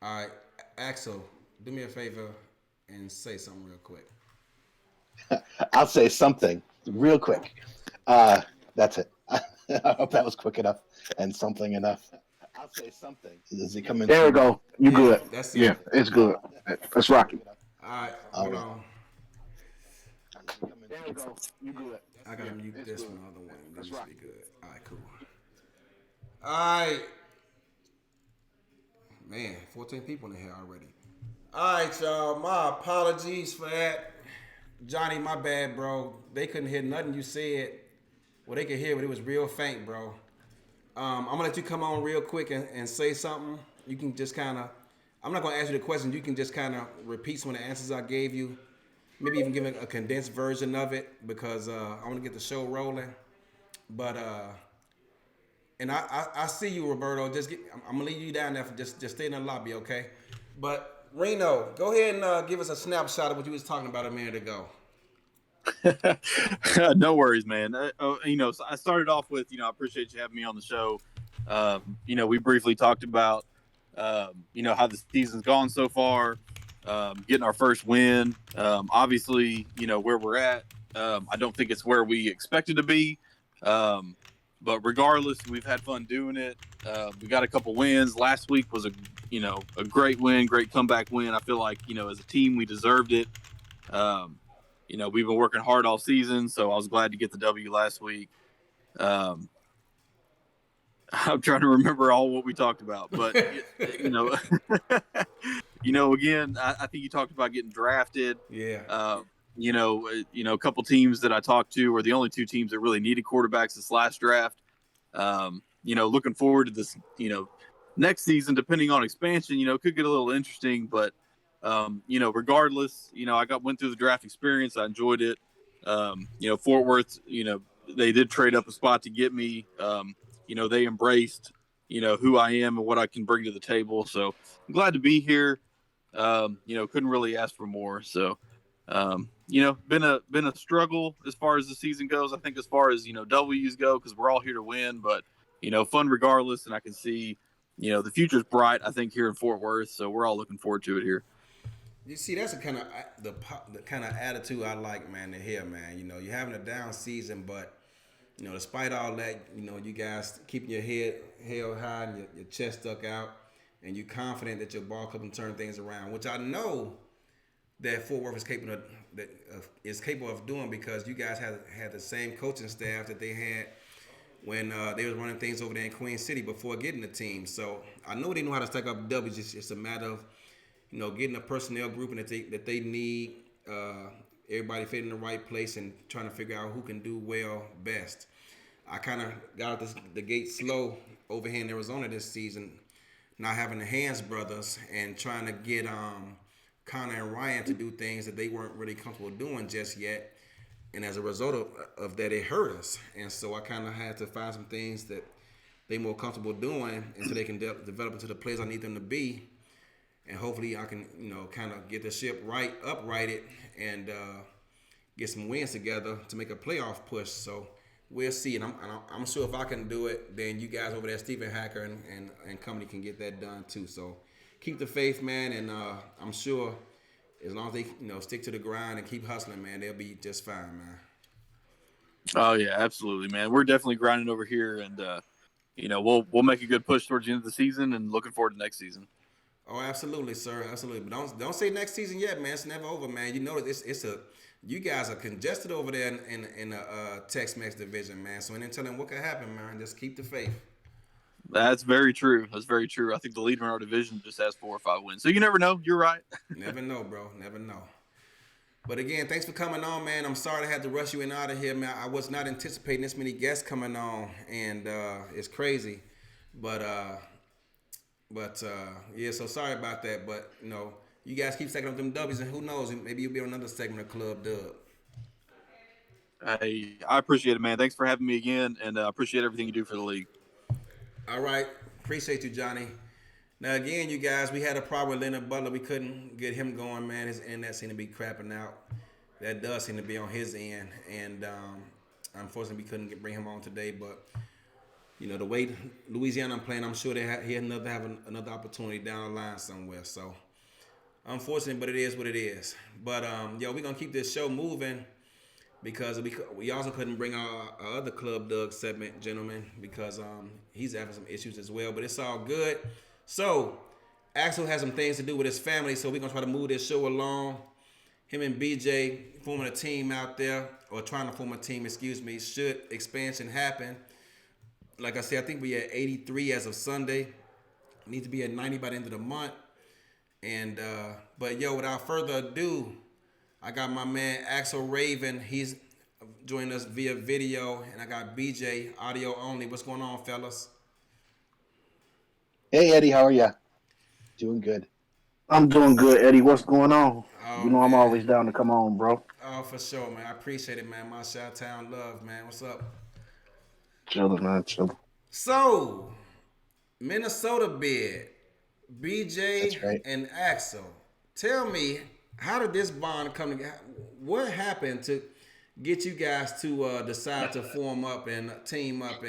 All right, Axel, do me a favor and say something real quick. I'll say something real quick. Uh, that's it. I hope that was quick enough and something enough. I'll say something. Does he come in There we smooth? go. You Yeah, good? that's Yeah, it. it's good. Let's rock it. All right, All hold right. on. There we go. You good? I gotta Yeah, mute it's this good. one other one. Then Let's we should rock be it. good. All right, cool. All right, man, 14 people in here already. All right, y'all. My apologies for that. Johnny, my bad, bro. They couldn't hear nothing you said. Well, they could hear, but it was real faint, bro. I'm gonna let you come on real quick and say something. You can just kind of. I'm not gonna ask you the question. You can just kind of repeat some of the answers I gave you. Maybe even give a condensed version of it because I want to get the show rolling. But and I see you, Roberto. I'm gonna leave you down there for just stay in the lobby, okay? But Reno, go ahead and give us a snapshot of what you was talking about a minute ago. No worries, man. So I started off with, I appreciate you having me on the show. We briefly talked about, how the season's gone so far, getting our first win. Obviously, where we're at. I don't think it's where we expected to be. Um, but regardless, we've had fun doing it. We got a couple wins. Last week was a great win, great comeback win. I feel like, as a team, we deserved it. Um, we've been working hard all season, so I was glad to get the W last week. Um, I'm trying to remember all what we talked about, but again, I think you talked about getting drafted. Yeah. A couple teams that I talked to were the only two teams that really needed quarterbacks this last draft. Looking forward to this, next season, depending on expansion, could get a little interesting, but regardless, went through the draft experience. I enjoyed it. Fort Worth, they did trade up a spot to get me. They embraced, who I am and what I can bring to the table. So I'm glad to be here. Couldn't really ask for more. So, been a struggle as far as the season goes. I think as far as W's go, because we're all here to win, but fun regardless. And I can see, the future's bright. I think here in Fort Worth, so we're all looking forward to it here. You see, that's the kind of the kind of attitude I like, man. To hear, man. You're having a down season, but despite all that, you guys keeping your head held high and your chest stuck out, and you're confident that your ball club can turn things around, which I know that Fort Worth is capable of doing because you guys had the same coaching staff that they had when they was running things over there in Queen City before getting the team. So I know they know how to stack up W's. It's a matter of getting a personnel grouping that they need. Everybody fit in the right place and trying to figure out who can do well best. I kind of got out the gate slow over here in Arizona this season, not having the Hands brothers and trying to get Connor and Ryan to do things that they weren't really comfortable doing just yet. And as a result of that, it hurt us. And so I kind of had to find some things that they more comfortable doing until they can develop into the players I need them to be. And hopefully I can, kind of get the ship uprighted and get some wins together to make a playoff push. So we'll see. And I'm sure if I can do it, then you guys over there, Stephen Hacker and company can get that done too. So keep the faith, man. And I'm sure as long as they, stick to the grind and keep hustling, man, they'll be just fine, man. Oh yeah, absolutely, man. We're definitely grinding over here, and we'll make a good push towards the end of the season, and looking forward to next season. Oh, absolutely, sir, absolutely. But don't say next season yet, man. It's never over, man. You know it's a you guys are congested over there in the Tex-Mex division, man. So ain't telling what could happen, man. Just keep the faith. That's very true. That's very true. I think the leader in our division just has 4 or 5 wins, so you never know. You're right. Never know, bro. Never know. But again, thanks for coming on, man. I'm sorry I had to rush you in out of here, man. I was not anticipating this many guests coming on, and it's crazy. But yeah, so sorry about that. But you guys keep stacking up them W's, and who knows, maybe you'll be on another segment of Club Dub. Hey, I appreciate it, man. Thanks for having me again, and I appreciate everything you do for the league. All right, appreciate you, Johnny. Now again, you guys, we had a problem with Leonard Butler. We couldn't get him going, man. His internet seemed to be crapping out. That does seem to be on his end, and unfortunately, we couldn't bring him on today. But you know, the way Louisiana playing, I'm sure he have another opportunity down the line somewhere. So unfortunate, but it is what it is. But yo, we're gonna keep this show moving because we also couldn't bring our other Club Doug segment, gentlemen, because he's having some issues as well. But it's all good. So Axel has some things to do with his family, so we're gonna try to move this show along. Him and BJ forming a team out there, or trying to form a team, excuse me, should expansion happen. Like I said, I think we at 83 as of Sunday. Need to be at 90 by the end of the month. And but yo, without further ado, I got my man Axel Raven. He's joining us via video, and I got BJ audio only. What's going on, fellas? Hey Eddie, how are you? Doing good. I'm doing good, Eddie. What's going on? Oh, You know I'm man. always down to come on, bro. Oh, for sure, man. I appreciate it, man. My Chi-Town love, man. What's up? Chilling, man. Chilling. So, Minnesota bid, BJ That's right. and Axel. Tell me, how did this bond come together? What happened to get you guys to decide to form up and team up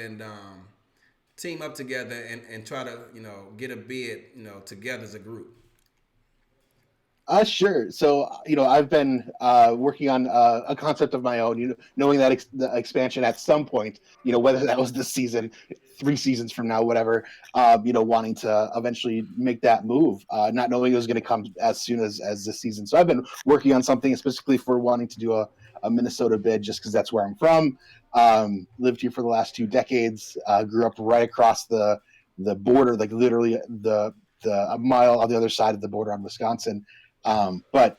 together and try to, you know, get a bid, you know, together as a group? Sure. So, I've been working on a concept of my own, knowing that the expansion at some point, whether that was this season, 3 seasons from now, whatever, wanting to eventually make that move, not knowing it was going to come as soon as this season. So I've been working on something specifically for wanting to do a Minnesota bid, just because that's where I'm from. Lived here for the last 2 decades, grew up right across the border, like literally the a mile on the other side of the border on Wisconsin. But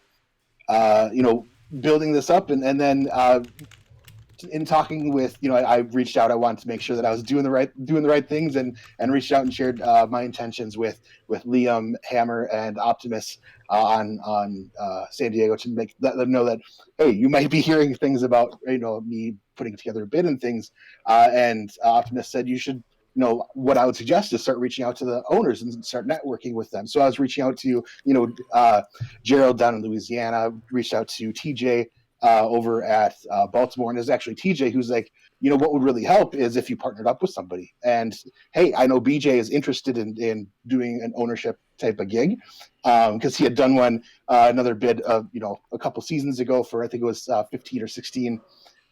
building this up and then in talking with, I reached out. I wanted to make sure that I was doing the right things and reached out and shared my intentions with Liam, Hammer, and Optimus on San Diego to let them know that, hey, you might be hearing things about me putting together a bid and things. And Optimus said you should. What I would suggest is start reaching out to the owners and start networking with them. So I was reaching out to, Gerald down in Louisiana, reached out to TJ over at Baltimore. And there's actually TJ who's like, what would really help is if you partnered up with somebody. And hey, I know BJ is interested in doing an ownership type of gig because he had done one, another bid of, a couple seasons ago for, I think it was 15 or 16.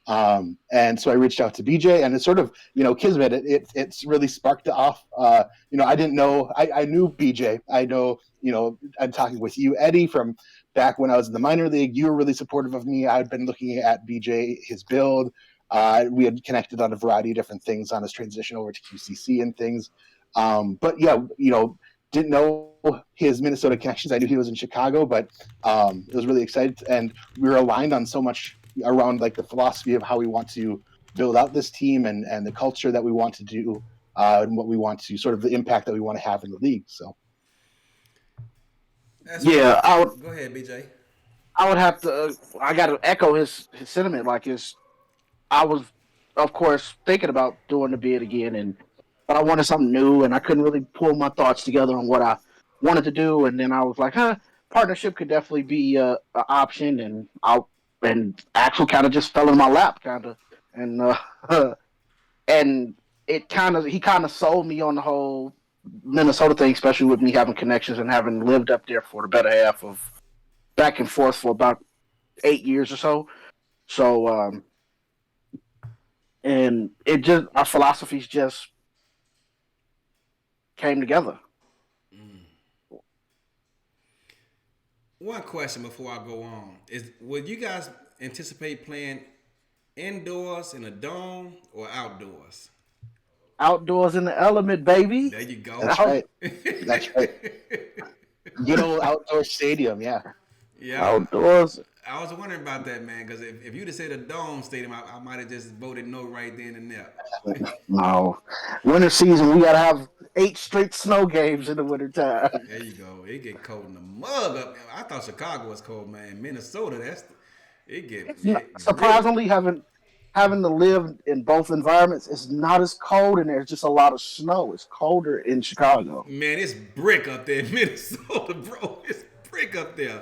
And so I reached out to BJ, and it's sort of, kismet. It's really sparked off. I didn't know. I knew BJ. I know. I'm talking with you, Eddie, from back when I was in the minor league. You were really supportive of me. I'd been looking at BJ, his build. We had connected on a variety of different things on his transition over to QCC and things. But yeah, didn't know his Minnesota connections. I knew he was in Chicago, but it was really excited, and we were aligned on so much around like the philosophy of how we want to build out this team and the culture that we want to do and what we want to sort of the impact that we want to have in the league. So Yeah, Go ahead, BJ. I would have to. I got to echo his sentiment. I was, of course, thinking about doing the bid again, but I wanted something new, and I couldn't really pull my thoughts together on what I wanted to do. And then I was like, partnership could definitely be an option, and Axel kind of just fell in my lap, kind of, and he kind of sold me on the whole Minnesota thing, especially with me having connections and having lived up there for the better half of back and forth for about 8 years or so. So, and it just our philosophies just came together. One question before I go on is: would you guys anticipate playing indoors in a dome or outdoors? Outdoors in the element, baby. There you go. that's right. That's right. Good old outdoor stadium. Yeah. Yeah. Outdoors. I was wondering about that, man, because if you'd have said a dome stadium, I might have just voted no right then and there. No. Winter season, we got to have 8 straight snow games in the wintertime. There you go. It get cold in the mug up. I thought Chicago was cold, man. Minnesota, it get Surprisingly, having to live in both environments, it's not as cold, and there's just a lot of snow. It's colder in Chicago. Man, it's brick up there in Minnesota, bro. It's brick up there.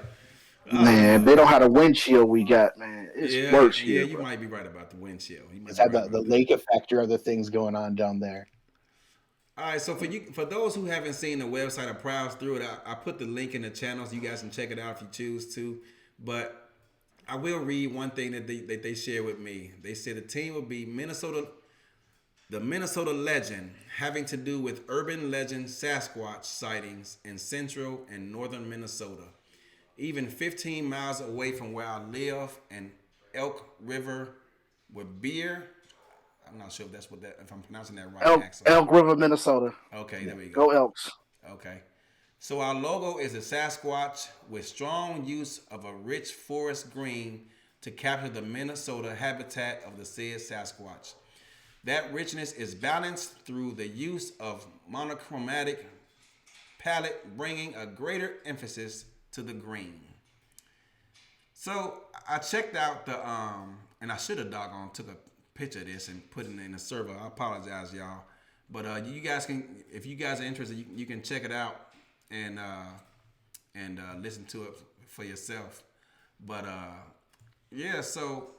Man, they don't have the wind chill we got, man. It's worse here. Yeah, you bro. might be right about the wind chill. It's had the lake effect or other things going on down there. All right, so for those who haven't seen the website or browsed through it, I put the link in the channel so you guys can check it out if you choose to. But I will read one thing that they shared with me. They said the team will be the Minnesota Legend, having to do with urban legend Sasquatch sightings in central and northern Minnesota, even 15 miles away from where I live, and Elk River with beer. I'm not sure if I'm pronouncing that right, Axel. Elk River, Minnesota. Okay, there we Go go. Elks. Okay. So our logo is a Sasquatch with strong use of a rich forest green to capture the Minnesota habitat of the said Sasquatch. That richness is balanced through the use of monochromatic palette, bringing a greater emphasis to the green. So I checked out and I should have doggone took a picture of this and put it in the server. I apologize, y'all. But you guys can, if you guys are interested, you can check it out and listen to it for yourself. But yeah, so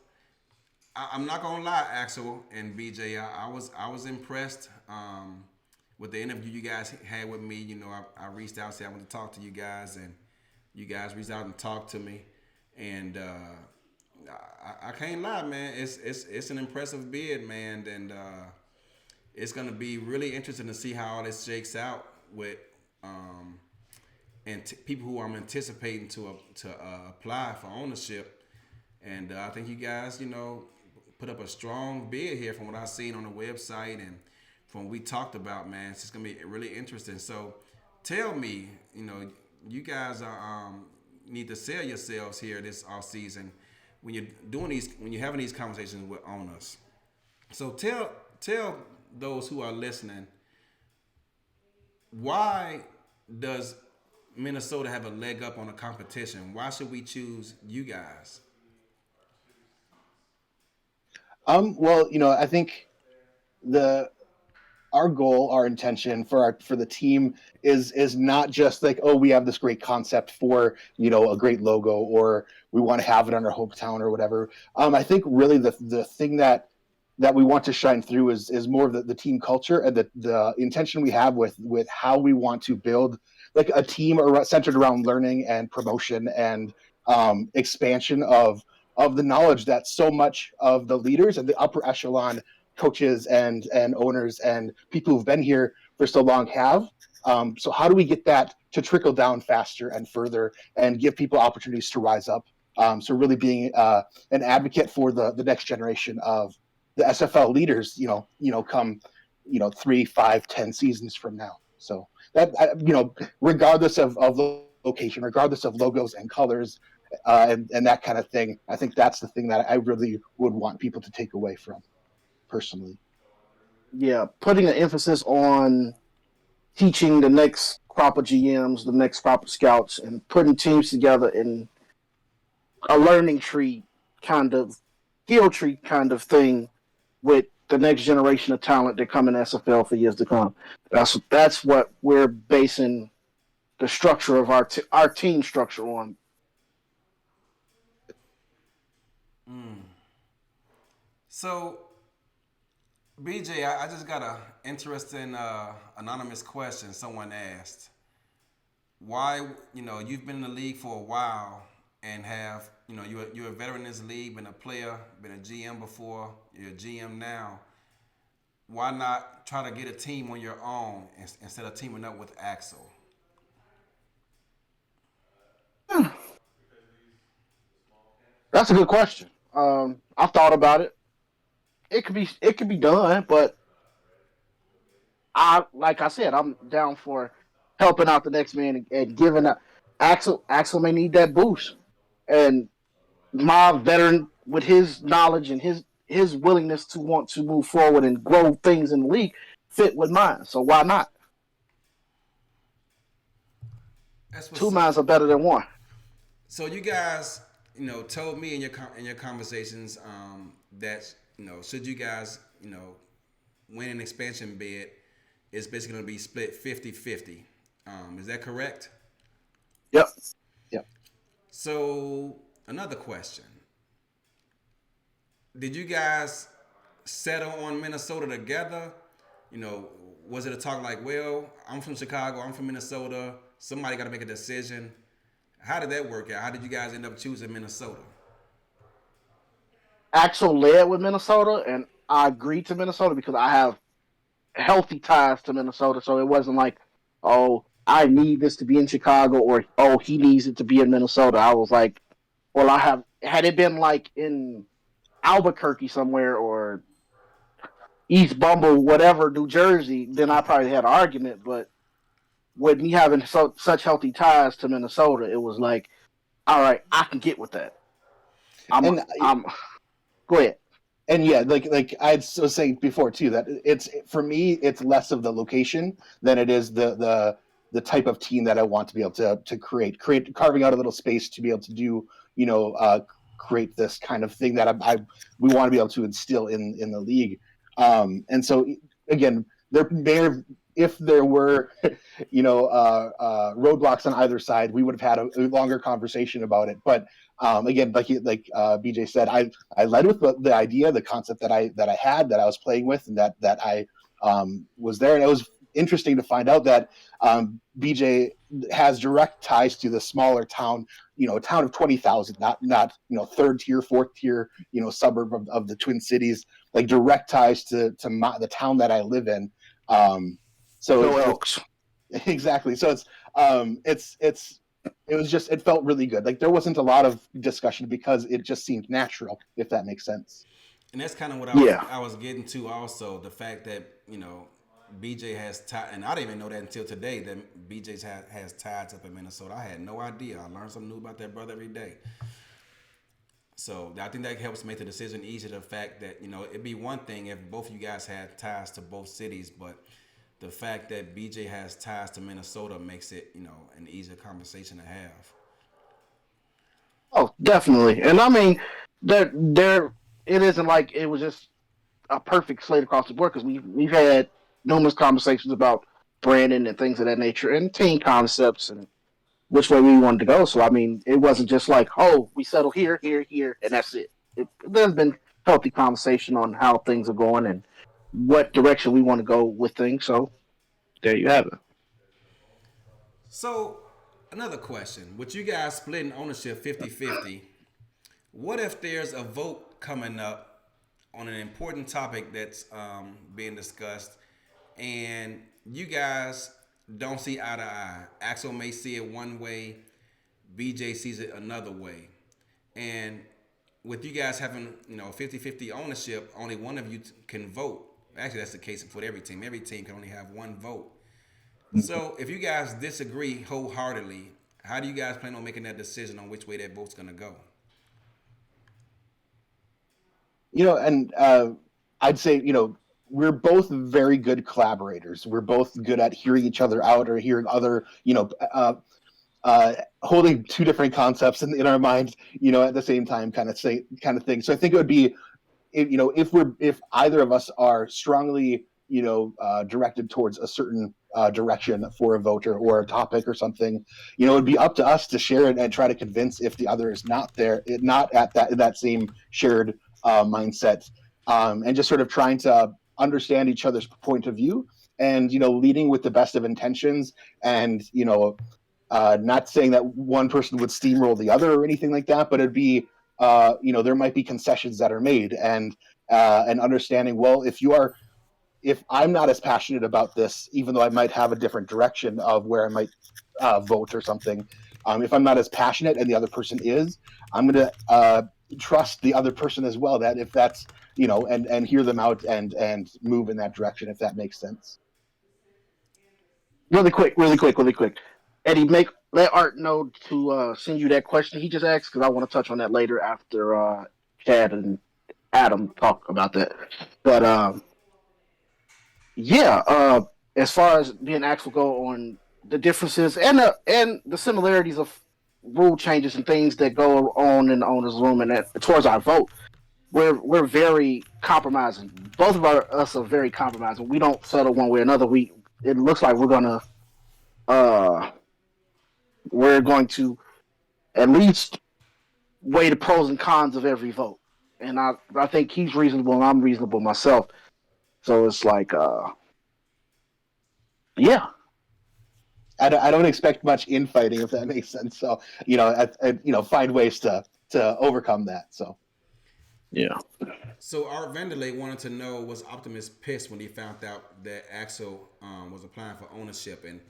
I'm not gonna lie, Axel and BJ, I was impressed with the interview you guys had with me. You know, I reached out, said I want to talk to you guys, and you guys reached out and talked to me, and I can't lie, man. It's an impressive bid, man, and it's gonna be really interesting to see how all this shakes out with people who I'm anticipating to apply for ownership. And I think you guys, you know, put up a strong bid here from what I've seen on the website and from what we talked about, man. It's just gonna be really interesting. So tell me, you know, you guys are need to sell yourselves here this off season when you're having these conversations with owners. So tell those who are listening, why does Minnesota have a leg up on the competition? Why should we choose you guys? Well, you know, I think our goal, our intention for the team is not just like, oh, we have this great concept for, you know, a great logo, or we want to have it on our hometown or whatever. I think really the thing that we want to shine through is more of the team culture and the intention we have with how we want to build like a team centered around learning and promotion and expansion of the knowledge that so much of the leaders and the upper echelon coaches and owners and people who've been here for so long have. So how do we get that to trickle down faster and further and give people opportunities to rise up? So really being an advocate for the next generation of the SFL leaders, come, 3, 5, 10 seasons from now. So that, regardless of the location, regardless of logos and colors, and that kind of thing, I think that's the thing that I really would want people to take away from personally. Yeah, putting an emphasis on teaching the next crop of GMs, the next crop of scouts, and putting teams together in a learning tree kind of, skill tree kind of thing with the next generation of talent that come in SFL for years to come. That's what we're basing the structure of our team structure on. So, BJ, I just got a interesting anonymous question someone asked. Why, you've been in the league for a while and have, you're a veteran in this league, been a player, been a GM before, you're a GM now. Why not try to get a team on your own instead of teaming up with Axel? That's a good question. I thought about it. It could be done, but like I said, I'm down for helping out the next man and giving up. Axel may need that boost, and my veteran with his knowledge and his willingness to want to move forward and grow things in the league fit with mine. So why not? Two minds are better than one. So you guys, told me in your conversations that should you guys win an expansion bid, it's basically going to be split 50-50. Is that correct? Yep. So another question: did you guys settle on Minnesota together? you know, was it a talk like, well, I'm from Chicago, I'm from Minnesota, somebody got to make a decision? How did that work out? How did you guys end up choosing Minnesota? Axel led with Minnesota, and I agreed to Minnesota because I have healthy ties to Minnesota. So it wasn't like, oh, I need this to be in Chicago, or oh, he needs it to be in Minnesota. I was like, well, I have. Had it been like in Albuquerque somewhere or East Bumble, whatever, New Jersey, then I probably had an argument. But with me having such healthy ties to Minnesota, it was like, all right, I can get with that. I'm go ahead. And yeah, like I was saying before too, that it's for me, it's less of the location than it is the type of team that I want to be able to create, carving out a little space to be able to do, create this kind of thing that we want to be able to instill in the league. And so again, if there were, roadblocks on either side, we would have had a longer conversation about it. But again, like BJ said, I led with the idea, the concept that I was playing with, and that I was there, and it was interesting to find out that BJ has direct ties to the smaller town, a town of 20,000, not third tier, fourth tier, suburb of the Twin Cities, like direct ties to the town that I live in. So Elks. Exactly. So it felt really good. Like there wasn't a lot of discussion because it just seemed natural, if that makes sense. And that's kind of what I was getting to also, the fact that, BJ has ties, and I didn't even know that until today, that BJ has ties up in Minnesota. I had no idea. I learned something new about that brother every day. So I think that helps make the decision easier. The fact that, it'd be one thing if both of you guys had ties to both cities, but the fact that BJ has ties to Minnesota makes it, an easier conversation to have. Oh, definitely. And I mean, there it isn't like it was just a perfect slate across the board, because we've had numerous conversations about branding and things of that nature and team concepts and which way we wanted to go. So I mean, it wasn't just like, oh, we settle here, and that's it. There's been healthy conversation on how things are going and what direction we want to go with things. So there you have it. So another question, with you guys splitting ownership 50-50, what if there's a vote coming up on an important topic that's being discussed, and you guys don't see eye to eye? Axel may see it one way, BJ sees it another way. And with you guys having, 50-50 ownership, only one of you can vote. Actually, that's the case for every team. Every team can only have one vote. So if you guys disagree wholeheartedly, how do you guys plan on making that decision on which way that vote's going to go? I'd say, we're both very good collaborators. We're both good at hearing each other out or hearing other, holding two different concepts in our minds, at the same time, kind of thing. So I think it would be, if either of us are strongly, directed towards a certain direction for a voter or a topic or something, it would be up to us to share it and try to convince if the other is not at that same shared mindset, and just sort of trying to understand each other's point of view and, leading with the best of intentions and, not saying that one person would steamroll the other or anything like that, but it'd be, there might be concessions that are made and understanding, well, if I'm not as passionate about this, even though I might have a different direction of where I might vote or something, if I'm not as passionate and the other person is, I'm going to trust the other person as well, that if that's, and hear them out and move in that direction, if that makes sense. Really quick. Eddie, let Art know to send you that question he just asked, because I want to touch on that later after Chad and Adam talk about that. But as far as me and Axel go on the differences and the similarities of rule changes and things that go on in the owner's room and that towards our vote, we're very compromising. Both of us are very compromising. We don't settle one way or another. It looks like we're going to at least weigh the pros and cons of every vote. And I think he's reasonable and I'm reasonable myself. So it's like Yeah. I don't expect much infighting, if that makes sense. So, find ways to overcome that. So, Yeah. So Art Vanderlei wanted to know, was Optimus pissed when he found out that Axel was applying for ownership? And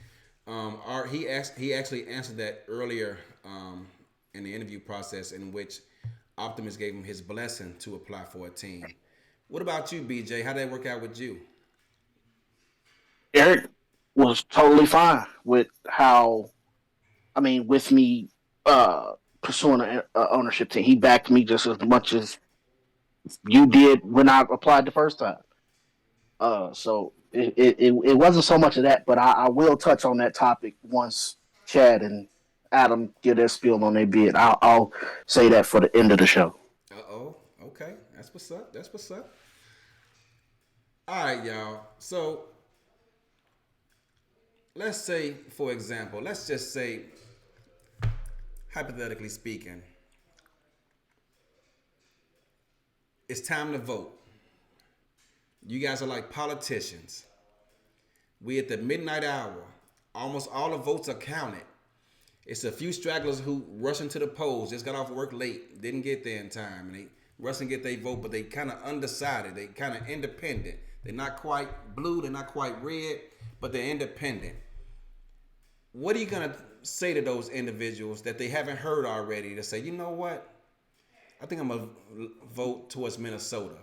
Art, he actually answered that earlier in the interview process, in which Optimus gave him his blessing to apply for a team. What about you, BJ? How did that work out with you? Eric was totally fine with with me pursuing an ownership team. He backed me just as much as you did when I applied the first time. So it wasn't so much of that, but I will touch on that topic once Chad and Adam get their spiel on their bid. I'll say that for the end of the show. Oh, okay, that's what's up. That's what's up. All right, y'all. So let's say, for example, let's just say, hypothetically speaking, it's time to vote. You guys are like politicians. We at the midnight hour. Almost all the votes are counted. It's a few stragglers who rushing to the polls, just got off work late, didn't get there in time, and they rush and get their vote, but they kind of undecided. They kind of independent. They're not quite blue, they're not quite red, but they're independent. What are you gonna say to those individuals that they haven't heard already to say, you know what? I think I'm gonna vote towards Minnesota.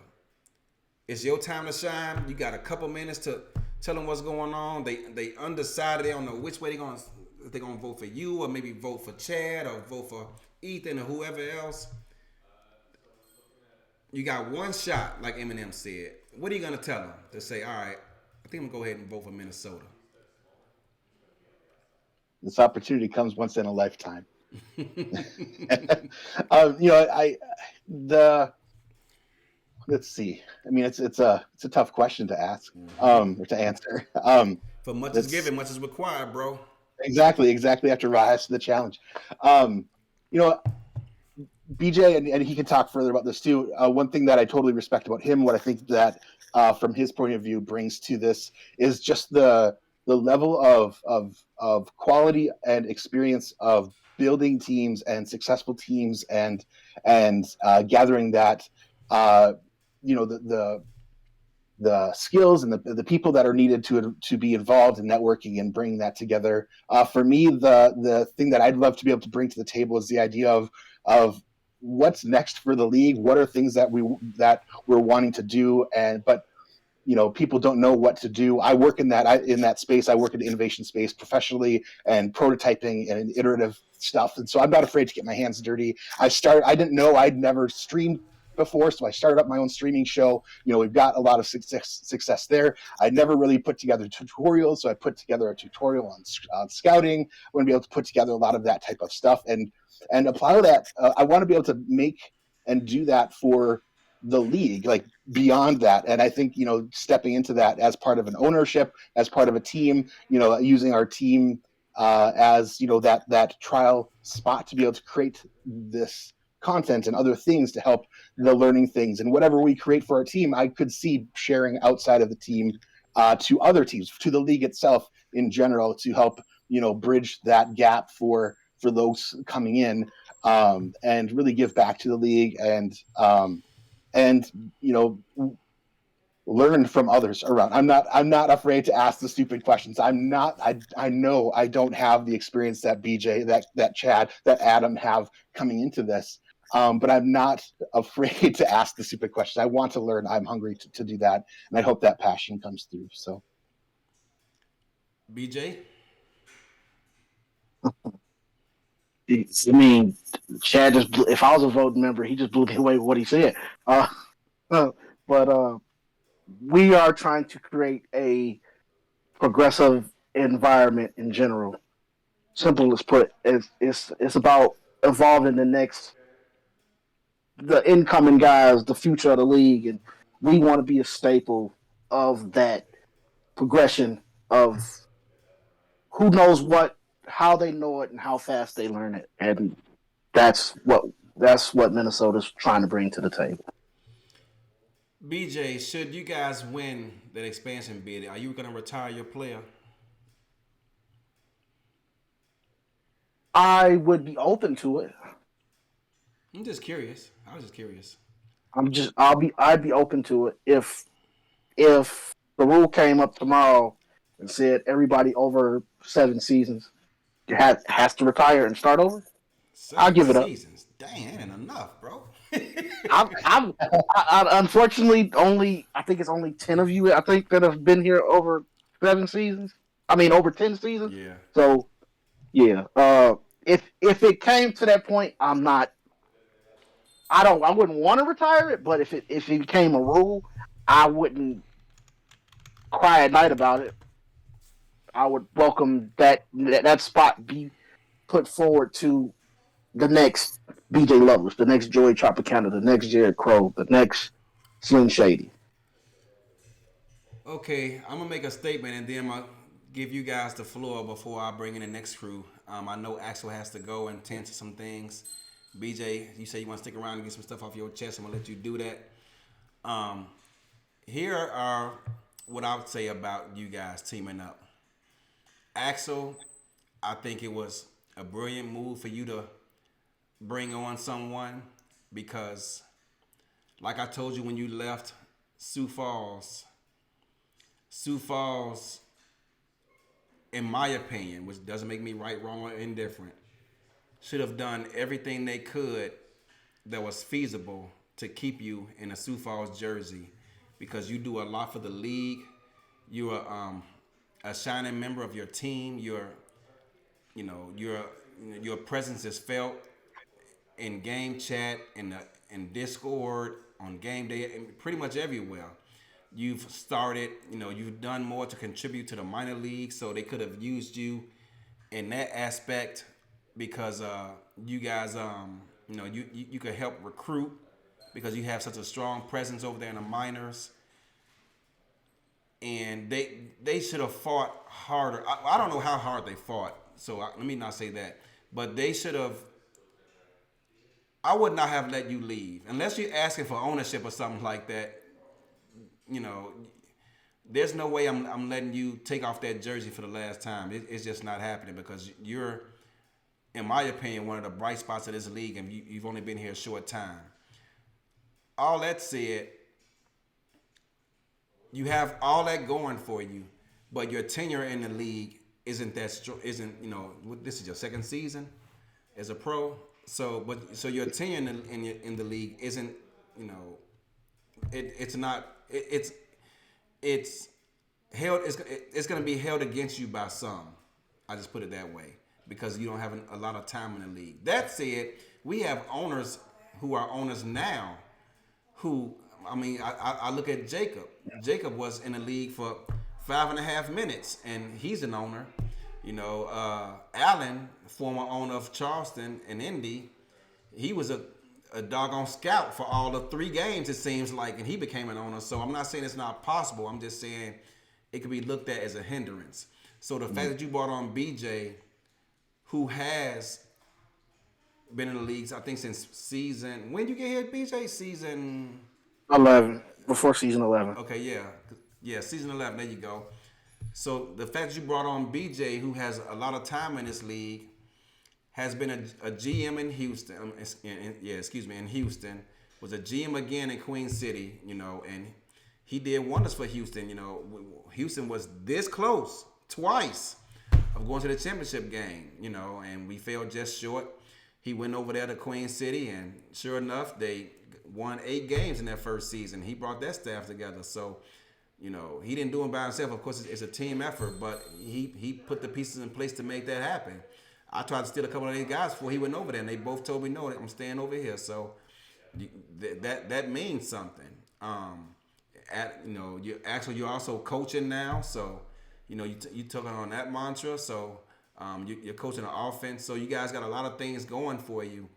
It's your time to shine. You got a couple minutes to tell them what's going on. They undecided. They don't know which way they're gonna vote for you, or maybe vote for Chad, or vote for Ethan, or whoever else. You got one shot, like Eminem said. What are you gonna tell them to say? All right, I think I'm gonna go ahead and vote for Minnesota. this opportunity comes once in a lifetime. Let's see. I mean, it's a tough question to ask, or to answer. For much is given, much is required, bro. Exactly. After rise to the challenge. Um, you know, BJ, and he can talk further about this too. One thing that I totally respect about him, what I think that from his point of view brings to this, is just the level of quality and experience of building teams and successful teams, and gathering that the skills and the people that are needed to be involved in networking and bringing that together. For me, the thing that I'd love to be able to bring to the table is the idea of what's next for the league. What are things that we're wanting to do, but people don't know what to do. I work in that space. I work in the innovation space professionally, and prototyping and iterative stuff. And so I'm not afraid to get my hands dirty. I didn't know, I'd never streamed before, so I started up my own streaming show. We've got a lot of success there. I never really put together tutorials, so I put together a tutorial on scouting. I want to be able to put together a lot of that type of stuff and apply that. I want to be able to make and do that for the league, like beyond that. And I think stepping into that as part of an ownership, as part of a team, using our team as that trial spot to be able to create this content and other things to help the learning things, and whatever we create for our team, I could see sharing outside of the team to other teams, to the league itself in general, to help bridge that gap for those coming in, and really give back to the league, and learn from others around. I'm not afraid to ask the stupid questions. I know I don't have the experience that BJ, that Chad, that Adam have coming into this. But I'm not afraid to ask the stupid questions. I want to learn. I'm hungry to do that, and I hope that passion comes through. So, BJ, I mean, Chad if I was a voting member, he just blew me away with what he said. But we are trying to create a progressive environment in general. Simple as put, it's about evolving the incoming guys, the future of the league, and we want to be a staple of that progression of who knows what, how they know it, and how fast they learn it, and that's what Minnesota's trying to bring to the table. BJ, should you guys win that expansion bid, are you going to retire your player? I would be open to it. I'm just curious. I was just curious. I'd be open to it if the rule came up tomorrow and said everybody over 7 seasons has to retire and start over. I'll 7 give it up. seasons. Dang, that ain't enough, bro. Unfortunately I think it's only 10 of you I think that have been here over 7 seasons. I mean over 10 seasons. Yeah. So yeah, if it came to that point, I wouldn't want to retire it, but if it became a rule, I wouldn't cry at night about it. I would welcome that spot be put forward to the next BJ Lovelace, the next Joey Tropicana, the next Jared Crow, the next Slim Shady. Okay, I'm gonna make a statement and then I'll give you guys the floor before I bring in the next crew. I know Axel has to go and tend to some things. BJ, you say you want to stick around and get some stuff off your chest. I'm gonna let you do that. Here are what I would say about you guys teaming up. Axel, I think it was a brilliant move for you to bring on someone because, like I told you when you left Sioux Falls, in my opinion, which doesn't make me right, wrong, or indifferent, should have done everything they could that was feasible to keep you in a Sioux Falls jersey because you do a lot for the league. You're a shining member of your team. Your presence is felt in game chat, in Discord, on game day, and pretty much everywhere. You've started, you've done more to contribute to the minor league, so they could have used you in that aspect because you guys, you could help recruit because you have such a strong presence over there in the minors. And they should have fought harder. I don't know how hard they fought, so let me not say that. But they should have. I would not have let you leave unless you're asking for ownership or something like that. There's no way I'm letting you take off that jersey for the last time. It's just not happening because you're, in my opinion, one of the bright spots of this league, and you've only been here a short time. All that said, you have all that going for you, but your tenure in the league isn't that strong. This is your second season as a pro. So your tenure in the league isn't, it's not. It's held. It's going to be held against you by some. I just put it that way because you don't have a lot of time in the league. That said, we have owners who are owners now. I look at Jacob. Jacob was in the league for 5.5 minutes, and he's an owner. Allen, former owner of Charleston and Indy, he was a doggone scout for all the 3 games, it seems like, and he became an owner. So I'm not saying it's not possible. I'm just saying it could be looked at as a hindrance. So the fact that you brought on BJ, who has been in the leagues, I think since season, when did you get here, BJ? Season 11, before season 11. Okay, yeah, season 11. There you go. So the fact that you brought on BJ, who has a lot of time in this league, has been a GM in Houston. In Houston, was a GM again in Queen City. And he did wonders for Houston. Houston was this close twice of going to the championship game. And we fell just short. He went over there to Queen City, and sure enough, they won 8 games in that first season. He brought that staff together. So, he didn't do it by himself. Of course, it's a team effort, but he put the pieces in place to make that happen. I tried to steal a couple of these guys before he went over there, and they both told me no, I'm staying over here. So that means something. You're also coaching now, so you took on that mantra. So you're coaching the offense. So you guys got a lot of things going for you,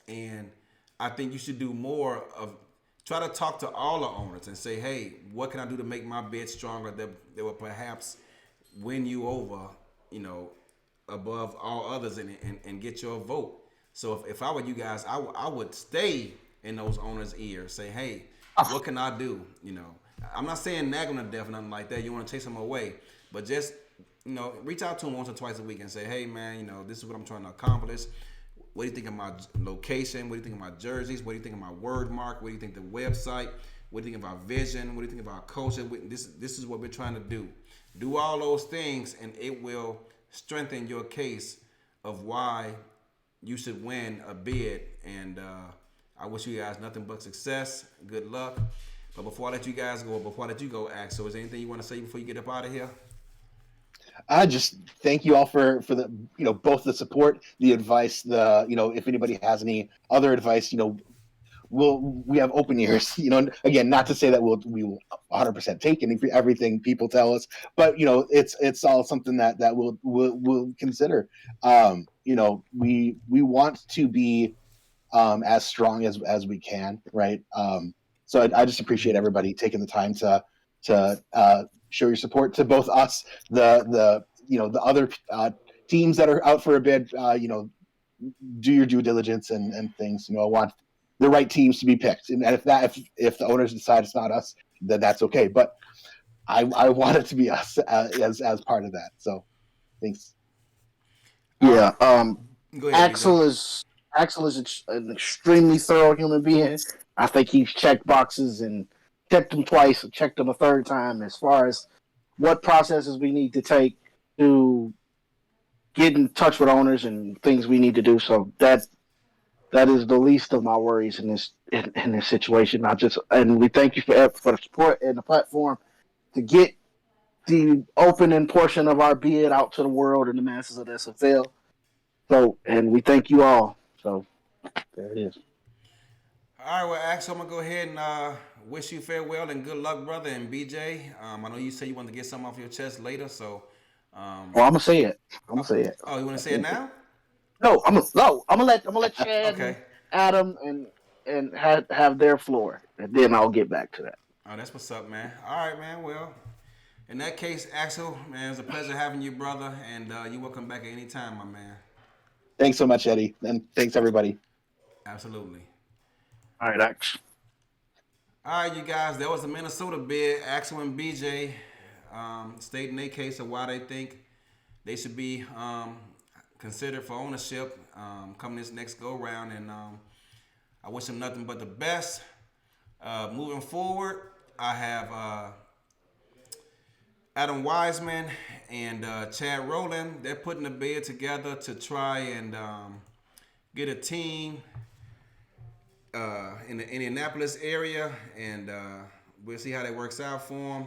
and I think you should do more of try to talk to all the owners and say, hey, what can I do to make my bid stronger that will perhaps win you over, above all others and get your vote. So if I were you guys, I would stay in those owners' ears. Say, hey, what can I do? I'm not saying nag them to death or nothing like that. You want to chase them away. But just reach out to them once or twice a week and say, hey, man, this is what I'm trying to accomplish. What do you think of my location? What do you think of my jerseys? What do you think of my word mark? What do you think of the website? What do you think of our vision? What do you think of our culture? This is what we're trying to do. Do all those things, and it will strengthen your case of why you should win a bid. And I wish you guys nothing but success. Good luck. But before I let you guys go, Axel, is there anything you want to say before you get up out of here? I just thank you all for the both the support, the advice, if anybody has any other advice, we have open ears. Again, not to say that we will 100% take everything people tell us, but it's all something that we'll consider. We want to be as strong as we can, right? So I just appreciate everybody taking the time to show your support to both us, the other teams that are out for a bid. Do your due diligence and things. I want the right teams to be picked, and if the owners decide it's not us, then that's okay. But I want it to be us as part of that. So thanks. Yeah. Go ahead, Axel is an extremely thorough human being. I think he's checked boxes and checked them twice and checked them a third time as far as what processes we need to take to get in touch with owners and things we need to do. So that is the least of my worries in this situation. And we thank you for the support and the platform to get the opening portion of our bid out to the world and the masses of the SFL. So, and we thank you all. So there it is. All right, well, Axel, I'm going to go ahead and wish you farewell and good luck, brother. And BJ, I know you said you wanted to get something off your chest later, so. Well, I'm going to say it. Oh, you want to say it now? No, I'm gonna let Chad, okay, and Adam, and have their floor, and then I'll get back to that. Oh, that's what's up, man. All right, man. Well, in that case, Axel, man, it's a pleasure having you, brother, and you're welcome back at any time, my man. Thanks so much, Eddie, and thanks everybody. Absolutely. All right, Ax. All right, you guys, that was the Minnesota bid. Axel and BJ stating their case of why they think they should be considered for ownership coming this next go round, and I wish them nothing but the best. Moving forward, I have Adam Wiseman and Chad Rowland. They're putting a bid together to try and get a team in the Indianapolis area, and we'll see how that works out for them.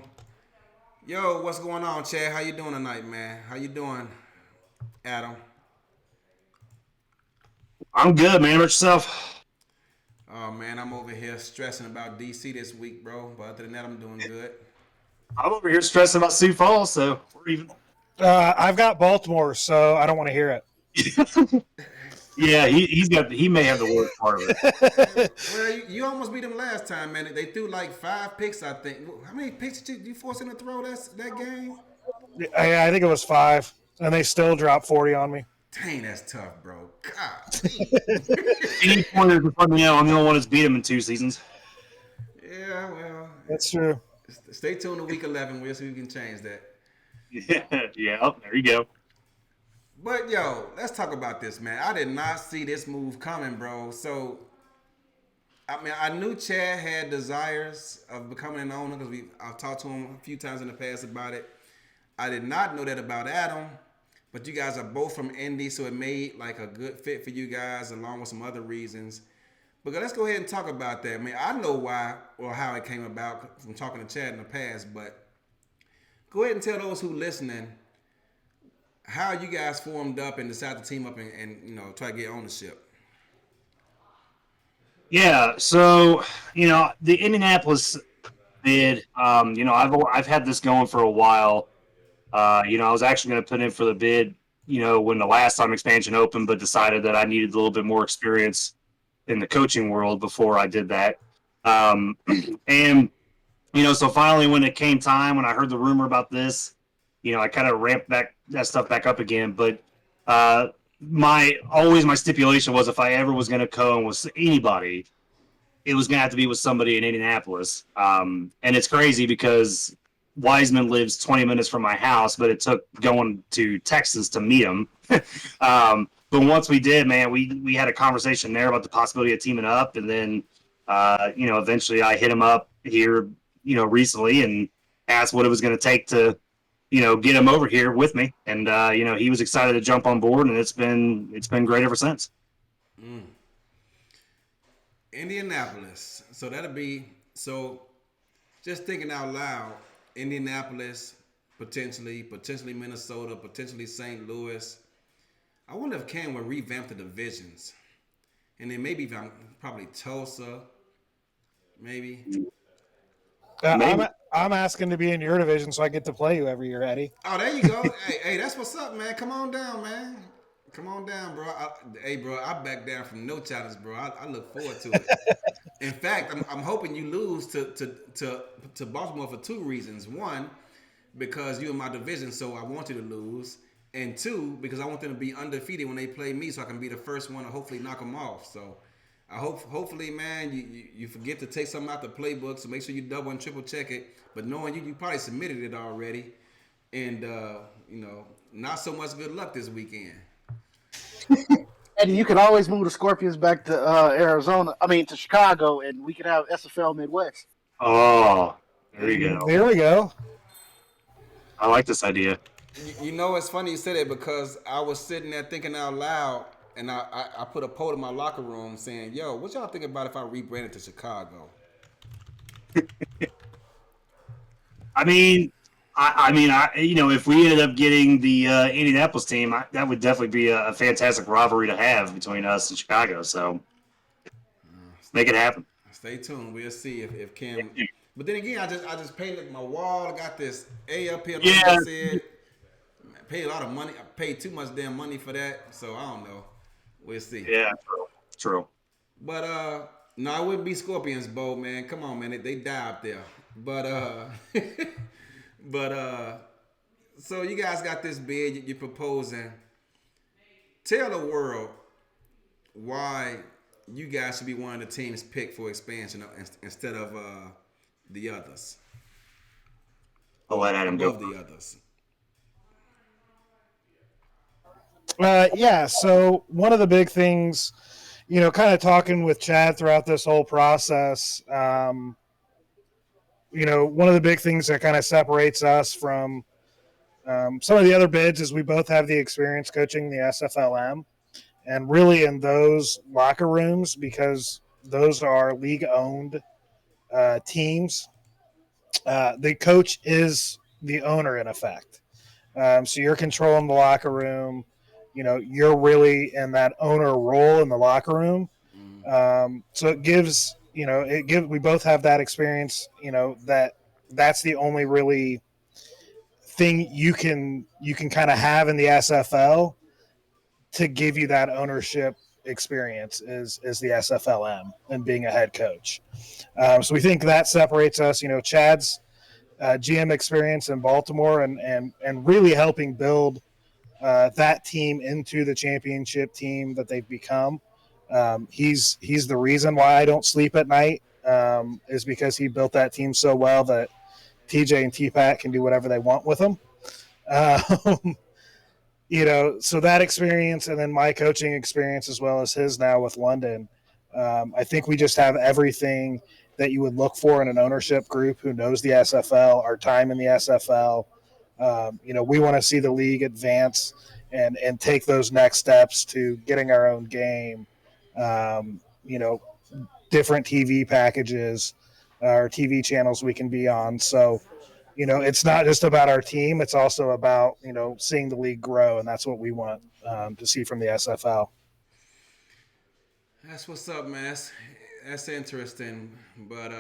Yo, what's going on, Chad? How you doing tonight, man? How you doing, Adam? I'm good, man. About yourself? Oh, man, I'm over here stressing about DC this week, bro. But other than that, I'm doing good. I'm over here stressing about Sioux Falls, so we're even. I've got Baltimore, so I don't want to hear it. Yeah, he may have the worst part of it. Well, you almost beat them last time, man. They threw like 5 picks, I think. How many picks did you force them to throw that game? I think it was 5, and they still dropped 40 on me. Dang, that's tough, bro. God. Any pointers to let me know? I'm the only one that's beat him in 2 seasons. Yeah, well. That's true. Stay tuned to week 11. We'll see if we can change that. Yeah, there you go. But, yo, let's talk about this, man. I did not see this move coming, bro. So, I mean, I knew Chad had desires of becoming an owner because I've talked to him a few times in the past about it. I did not know that about Adam. But you guys are both from Indy, so it made like a good fit for you guys along with some other reasons. But let's go ahead and talk about that. I mean, I know why or how it came about from talking to Chad in the past, but go ahead and tell those who listening how you guys formed up and decided to team up and try to get ownership. Yeah, so the Indianapolis bid. I've had this going for a while. I was actually going to put in for the bid, when the last time expansion opened, but decided that I needed a little bit more experience in the coaching world before I did that. So finally when it came time, when I heard the rumor about this, I kind of ramped that stuff back up again. But my stipulation was if I ever was going to co-own with anybody, it was going to have to be with somebody in Indianapolis. And it's crazy because Wiseman lives 20 minutes from my house, but it took going to Texas to meet him. But once we did, man, we had a conversation there about the possibility of teaming up, and then eventually I hit him up here, recently, and asked what it was going to take to, get him over here with me, and he was excited to jump on board, and it's been great ever since. Indianapolis. So that'll be just thinking out loud. Indianapolis, potentially Minnesota, potentially St. Louis. I wonder if Cam will revamp the divisions, and then maybe probably Tulsa, maybe. I'm asking to be in your division so I get to play you every year, Eddie. Oh, there you go. hey, that's what's up, man. Come on down, man. Come on down, bro. Bro, I back down from no challenge, bro. I look forward to it. In fact, I'm hoping you lose to Baltimore for two reasons. One, because you're in my division, so I want you to lose. And two, because I want them to be undefeated when they play me, so I can be the first one to hopefully knock them off. So I hopefully, man, you forget to take something out the playbook, so make sure you double and triple check it. But knowing you probably submitted it already, and not so much good luck this weekend. Eddie, you could always move the Scorpions back to Chicago, and we could have SFL Midwest. Oh, there you go. There we go. I like this idea. It's funny you say that because I was sitting there thinking out loud, and I put a poll in my locker room saying, "Yo, what y'all think about if I rebranded to Chicago?" If we ended up getting the Indianapolis team, that would definitely be a fantastic rivalry to have between us and Chicago. So make it happen. Stay tuned. We'll see if Cam. But then again, I just painted my wall. I got this A up here. Like I said, I paid a lot of money. I paid too much damn money for that. So I don't know. We'll see. Yeah, true. But no, it wouldn't be Scorpions, Bo, man. Come on, man. They die up there. But so you guys got this bid. You're proposing. Tell the world why you guys should be one of the teams picked for expansion instead of the others. I'll let Adam go. Above the others. So one of the big things, kind of talking with Chad throughout this whole process, one of the big things that kind of separates us from some of the other bids is we both have the experience coaching the SFLM, and really in those locker rooms, because those are league-owned teams, the coach is the owner in effect. So you're controlling the locker room. You're really in that owner role in the locker room. So it gives, we both have that experience, that's the only really thing you can kind of have in the SFL to give you that ownership experience is the SFLM and being a head coach. So we think that separates us, Chad's GM experience in Baltimore and really helping build that team into the championship team that they've become. He's the reason why I don't sleep at night, is because he built that team so well that TJ and T-Pat can do whatever they want with them. So that experience and then my coaching experience as well as his now with London, I think we just have everything that you would look for in an ownership group who knows the SFL, our time in the SFL. We want to see the league advance and take those next steps to getting our own game, different TV packages or TV channels we can be on. So, it's not just about our team. It's also about, seeing the league grow. And that's what we want to see from the SFL. That's what's up, man. That's interesting. But,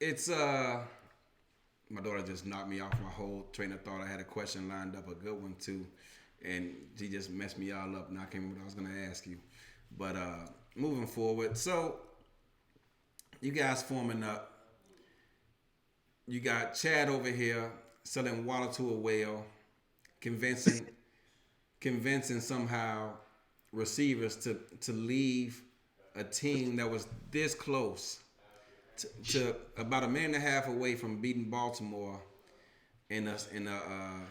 it's my daughter just knocked me off my whole train of thought. I had a question lined up, a good one too, and she just messed me all up. Now I can't remember what I was going to ask you. But moving forward, so you guys forming up. You got Chad over here selling water to a whale, convincing somehow receivers to leave a team that was this close to about a minute and a half away from beating Baltimore in the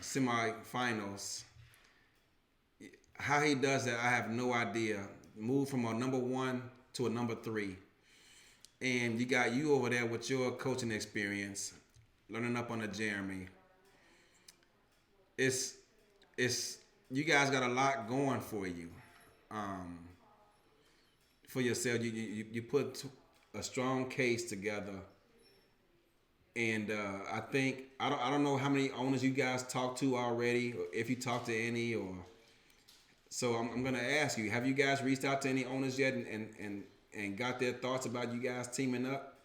semifinals. How he does that, I have no idea. Move from a number 1 to a number 3, and you got you over there with your coaching experience, learning up under Jeremy. It's you guys got a lot going for you, for yourself. You put a strong case together, and I think I don't know how many owners you guys talked to already, or if you talked to any, or so I'm gonna ask you: have you guys reached out to any owners yet, and got their thoughts about you guys teaming up?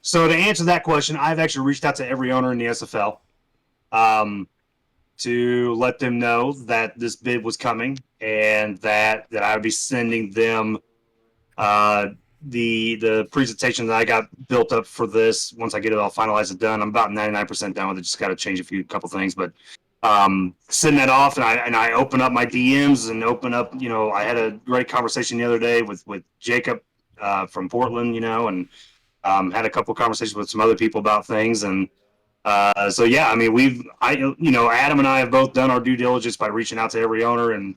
So to answer that question, I've actually reached out to every owner in the SFL. To let them know that this bid was coming and that I would be sending them the presentation that I got built up for this. Once I get it all finalized and done, I'm about 99% done with it. Just got to change a couple things, but sending that off, and I open up my DMs and open up. I had a great conversation the other day with Jacob from Portland, and had a couple conversations with some other people about things. And so yeah, I mean, Adam and I have both done our due diligence by reaching out to every owner and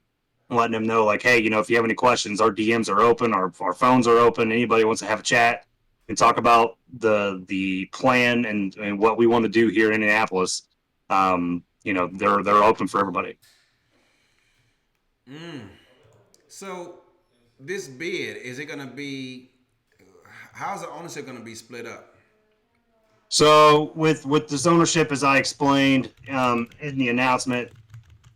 letting them know, like, hey, if you have any questions, our DMs are open, our phones are open. Anybody wants to have a chat and talk about the plan and what we want to do here in Indianapolis, they're open for everybody. So this bid, is it going to be? How's the ownership going to be split up? So with this ownership, as I explained in the announcement,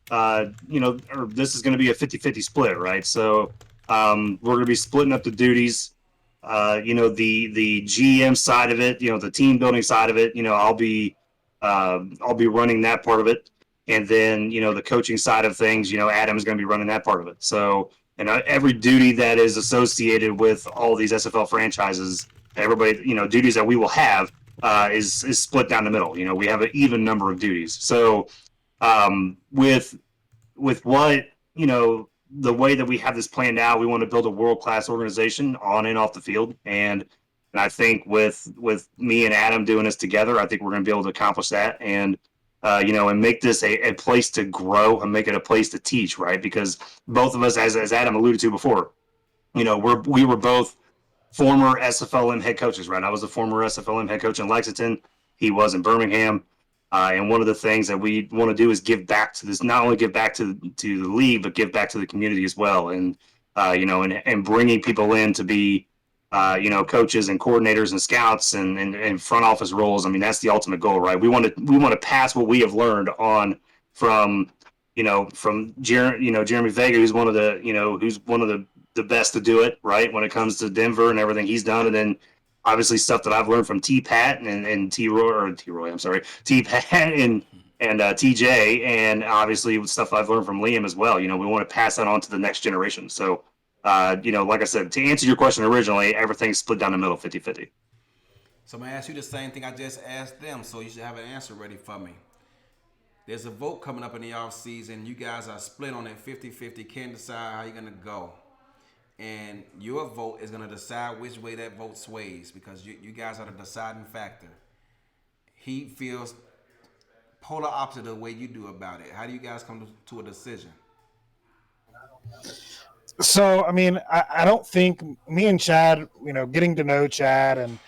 this is going to be a 50-50 split, right? So we're going to be splitting up the duties. The GM side of it, the team building side of it, I'll be running that part of it, and then the coaching side of things, Adam's going to be running that part of it. So every duty that is associated with all these SFL franchises, everybody, duties that we will have. Is split down the middle. We have an even number of duties. So with what, the way that we have this planned out, we want to build a world-class organization on and off the field. And I think with me and Adam doing this together, I think we're going to be able to accomplish that. And, and make this a place to grow and make it a place to teach, right? Because both of us, as Adam alluded to before, we were both former SFLM head coaches, right? I was a former SFLM head coach in Lexington. He was in Birmingham. And one of the things that we want to do is give back to this, not only give back to the league, but give back to the community as well. And, and bringing people in to be, coaches and coordinators and scouts and front office roles. I mean, that's the ultimate goal, right? We want to pass what we have learned on from Jeremy Vega, who's one of the best to do it, right, when it comes to Denver and everything he's done. And then obviously stuff that I've learned from T-Pat and T-Pat and TJ, and obviously stuff I've learned from Liam as well. We want to pass that on to the next generation. So, like I said, to answer your question originally, everything's split down the middle, 50-50. So I'm going to ask you the same thing I just asked them, so you should have an answer ready for me. There's a vote coming up in the offseason. You guys are split on it 50-50, can't decide how you're going to go. And your vote is going to decide which way that vote sways, because you guys are the deciding factor. He feels polar opposite of the way you do about it. How do you guys come to a decision? So, I mean, I don't think me and Chad, getting to know Chad, and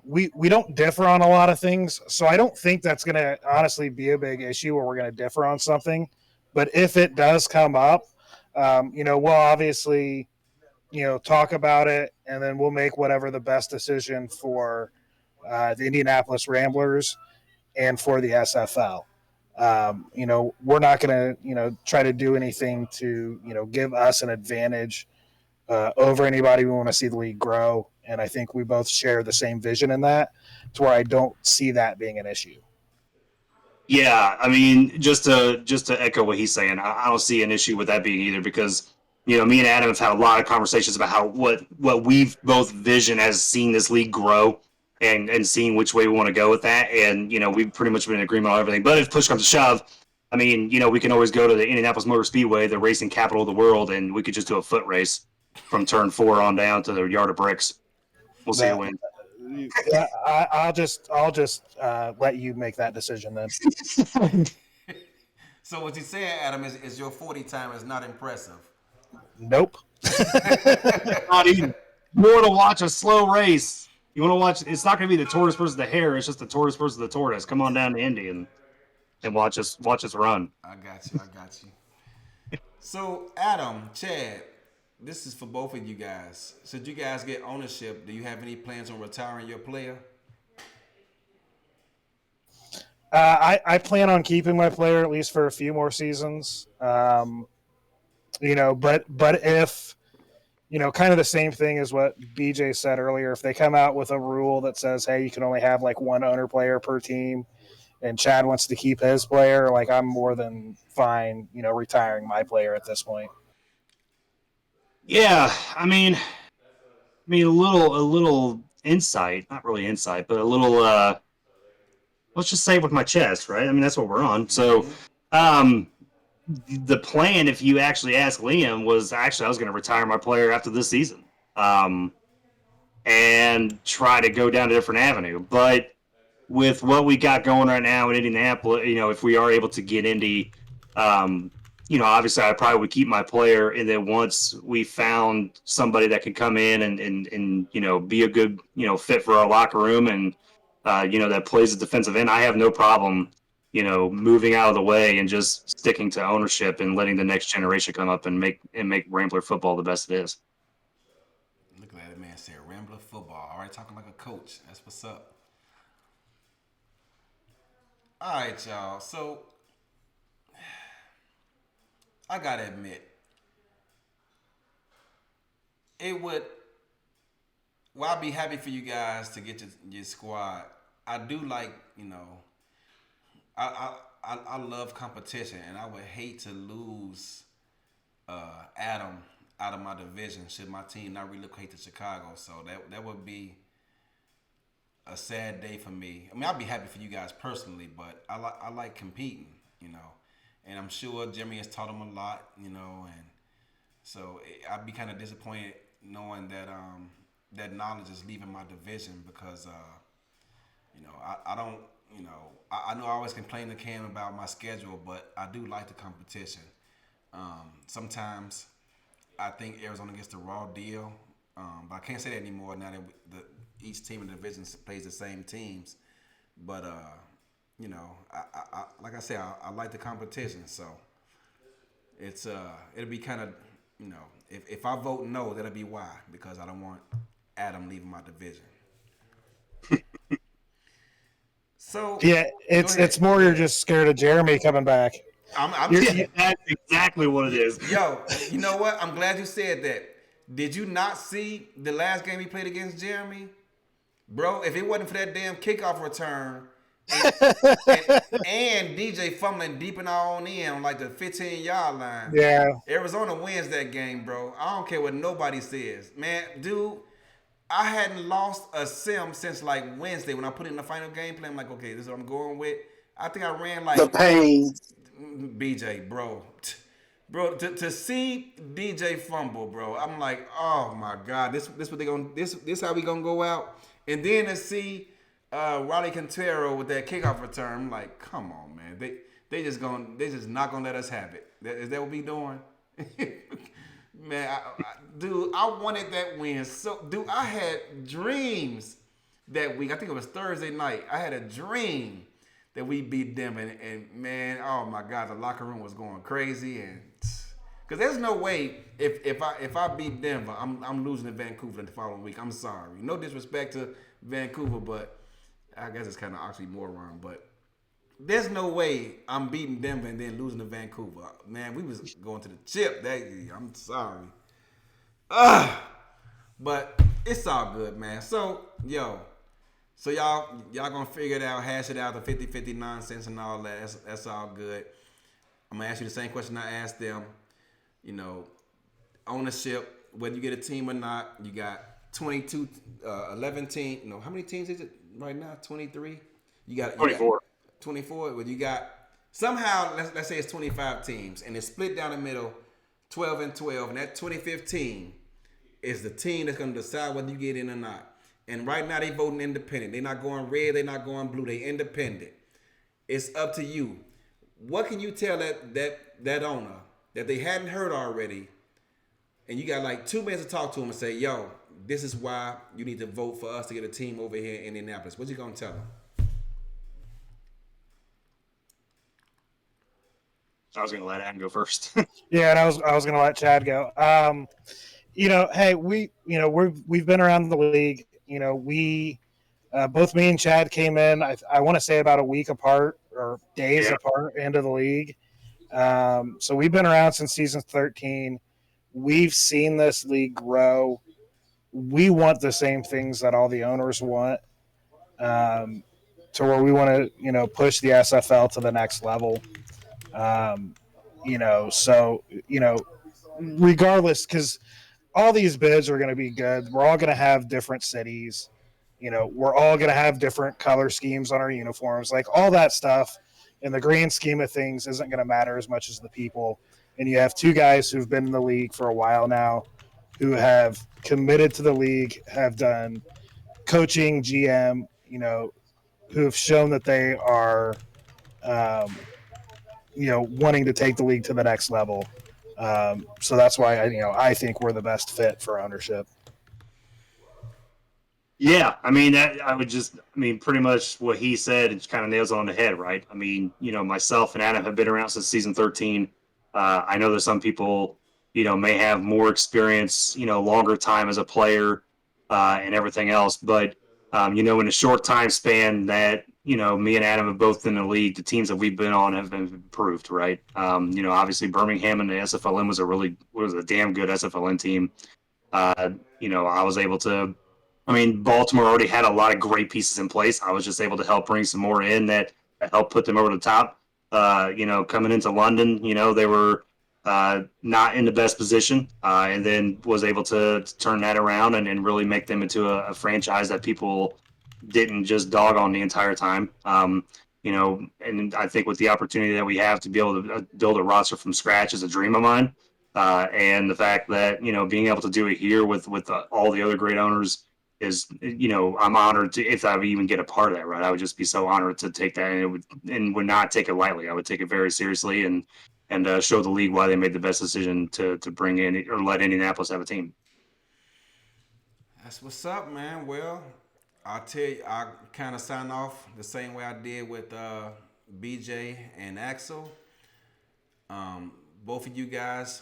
we don't differ on a lot of things. So I don't think that's going to honestly be a big issue where we're going to differ on something. But if it does come up, we'll obviously talk about it, and then we'll make whatever the best decision for the Indianapolis Ramblers and for the SFL. We're not going to, try to do anything to, give us an advantage over anybody. We want to see the league grow. And I think we both share the same vision in that, to where I don't see that being an issue. Yeah. I mean, just to echo what he's saying, I don't see an issue with that being either, because me and Adam have had a lot of conversations about what we've both vision as seeing this league grow and seeing which way we want to go with that. And, we've pretty much been in agreement on everything. But if push comes to shove, I mean, we can always go to the Indianapolis Motor Speedway, the racing capital of the world, and we could just do a foot race from turn 4 on down to the yard of bricks. We'll see who wins. Yeah, I'll just let you make that decision then. So what he's saying, Adam, is your 40 time is not impressive. Nope. Not even. You want to watch a slow race. You want to watch. It's not going to be the tortoise versus the hare. It's just the tortoise versus the tortoise. Come on down to Indy and watch us run. I got you. So, Adam, Chad, this is for both of you guys. Should you guys get ownership, do you have any plans on retiring your player? I plan on keeping my player at least for a few more seasons. But if, kind of the same thing as what BJ said earlier, if they come out with a rule that says, hey, you can only have like one owner player per team, and Chad wants to keep his player, like I'm more than fine, retiring my player at this point. Yeah, I mean, a little insight, not really insight, but a little, let's just say with my chest, right? I mean, that's what we're on. So, the plan, if you actually ask Liam, was actually I was going to retire my player after this season, and try to go down a different avenue. But with what we got going right now in Indianapolis, if we are able to get Indy, obviously I probably would keep my player, and then once we found somebody that could come in and be a good fit for our locker room and that plays a defensive end, I have no problem moving out of the way and just sticking to ownership and letting the next generation come up and make Rambler football the best it is. Look at that man say Rambler football. All right, talking like a coach. That's what's up. All right, y'all. So I gotta admit, I'd be happy for you guys to get your squad. I do like, I love competition, and I would hate to lose Adam out of my division should my team not relocate to Chicago. So that would be a sad day for me. I mean, I'd be happy for you guys personally, but I like competing, and I'm sure Jimmy has taught him a lot, and so I'd be kind of disappointed knowing that that knowledge is leaving my division because I don't, I know I always complain to Cam about my schedule, but I do like the competition. Sometimes I think Arizona gets the raw deal, but I can't say that anymore now that each team in the division plays the same teams. But I like I said, I like the competition, so it's it'll be kind of if I vote no, that'll be why, because I don't want Adam leaving my division. So yeah, it's more you're just scared of Jeremy coming back. That's exactly what it is. Yo, you know what? I'm glad you said that. Did you not see the last game he played against Jeremy? Bro, if it wasn't for that damn kickoff return and DJ fumbling deep in our own end on like the 15-yard line, yeah, Arizona wins that game, bro. I don't care what nobody says. Man, dude, I hadn't lost a sim since like Wednesday when I put in the final game plan. I'm like, okay, this is what I'm going with. I think I ran like The pain. BJ, bro. Bro, to see DJ fumble, bro, I'm like, oh my God, this what they gonna this how we gonna go out, and then to see Riley Quintero with that kickoff return, I'm like, come on, man, they just not gonna let us have it. Is that what we doing? Man, dude, I wanted that win. So, dude, I had dreams that week. I think it was Thursday night. I had a dream that we beat them, and man, oh my God, the locker room was going crazy, and because there's no way if I beat Denver, I'm losing to Vancouver the following week. I'm sorry, no disrespect to Vancouver, but I guess it's kind of oxymoron, but there's no way I'm beating Denver and then losing to Vancouver. Man, we was going to the chip that year. I'm sorry. But it's all good, man. So y'all gonna figure it out, hash it out, the 50-50 nonsense and all that. That's all good. I'm gonna ask you the same question I asked them. Ownership, whether you get a team or not, you got 11 teams. How many teams is it right now? 23? You got 24. 24. Well, you got somehow let's say it's 25 teams, and it's split down the middle, 12 and 12, and that 25th team is the team that's gonna decide whether you get in or not. And right now they voting independent. They're not going red. They're not going blue. They independent. It's up to you. What can you tell that owner that they hadn't heard already? And you got like 2 minutes to talk to them and say, "Yo, this is why you need to vote for us to get a team over here in Indianapolis." What you gonna tell them? I was going to let Adam go first. Yeah, and I was going to let Chad go. Hey, we've been around the league. We both me and Chad came in. I want to say about a week apart or days apart into the league. So we've been around since season 13. We've seen this league grow. We want the same things that all the owners want, to where we want to push the SFL to the next level. Regardless, because all these bids are going to be good. We're all going to have different cities. We're all going to have different color schemes on our uniforms. Like all that stuff in the grand scheme of things isn't going to matter as much as the people. And you have two guys who've been in the league for a while now who have committed to the league, have done coaching, GM, who have shown that they are, wanting to take the league to the next level. So that's why I think we're the best fit for ownership. Yeah, I mean pretty much what he said, it kind of nails it on the head, right? I mean, myself and Adam have been around since season 13. I know that some people, may have more experience, longer time as a player, and everything else, but in a short time span that me and Adam have both been in the league, the teams that we've been on have been improved, right? Obviously Birmingham and the SFLN was a damn good SFLN team. I was able to. Baltimore already had a lot of great pieces in place. I was just able to help bring some more in that helped put them over the top. Coming into London, they were not in the best position, and then was able to turn that around and really make them into a franchise that people didn't just dog on the entire time. And I think with the opportunity that we have to be able to build a roster from scratch is a dream of mine. And the fact that, being able to do it here with all the other great owners is, I'm honored to, if I would even get a part of that, right? I would just be so honored to take that, and would not take it lightly. I would take it very seriously and show the league why they made the best decision to bring in or let Indianapolis have a team. That's what's up, man. Well, I'll tell you, I kind of sign off the same way I did with BJ and Axel. Both of you guys,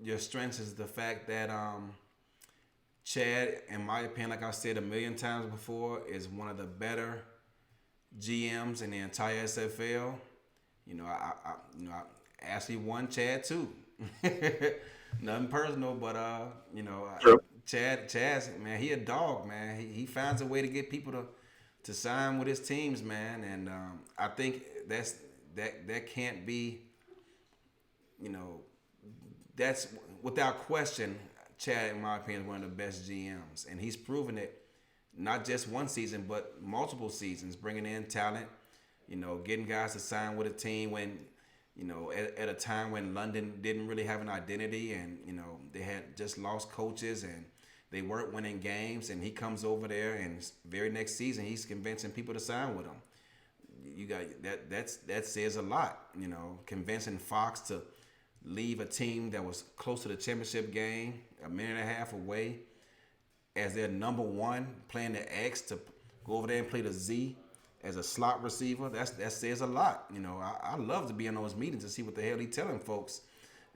your strengths is the fact that Chad, in my opinion, like I said a million times before, is one of the better GMs in the entire SFL. I actually won Chad too. Nothing personal, but True. Chad, man, he a dog, man. He finds a way to get people to sign with his teams, man. And I think that can't be, that's without question. Chad, in my opinion, is one of the best GMs, and he's proven it not just one season, but multiple seasons, bringing in talent, getting guys to sign with a team when, at a time when London didn't really have an identity, and, they had just lost coaches and they weren't winning games, and he comes over there, and very next season he's convincing people to sign with him. You got that says a lot, convincing Fox to leave a team that was close to the championship game, a minute and a half away, as their number one, playing the X to go over there and play the Z as a slot receiver. That says a lot. I love to be in those meetings to see what the hell he's telling folks.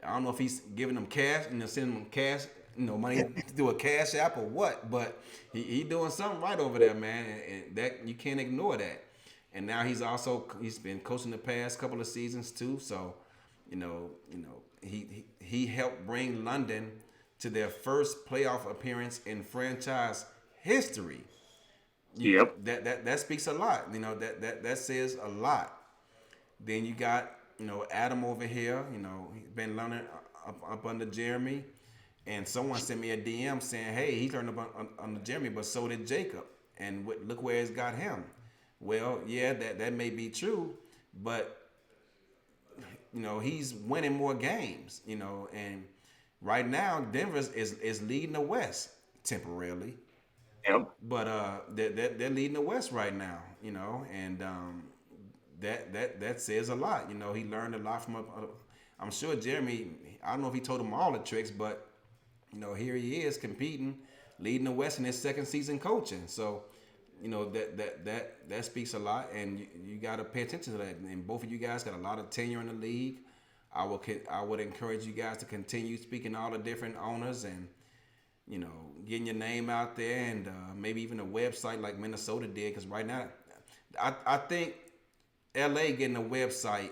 I don't know if he's giving them cash, sending them cash, money to do a cash app or what, but he doing something right over there, man, and that you can't ignore that. And now he's been coaching the past couple of seasons too, so he helped bring London to their first playoff appearance in franchise history. Yep. That speaks a lot. That says a lot. Then you got Adam over here. He's been learning up under Jeremy, and someone sent me a DM saying, "Hey, he's learned up under Jeremy, but so did Jacob, and look where it's got him." Well, yeah, that may be true, but he's winning more games, and right now Denver is leading the West temporarily. Yep. but they're leading the West right now, you know, and that says a lot. You know, he learned a lot from. I'm sure Jeremy. I don't know if he told him all the tricks, but you know, here he is competing, leading the West in his second season coaching. So, you know, that speaks a lot, and you got to pay attention to that. And both of you guys got a lot of tenure in the league. I would encourage you guys to continue speaking to all the different owners and, you know, getting your name out there, and maybe even a website like Minnesota did. Because right now, I think LA getting a website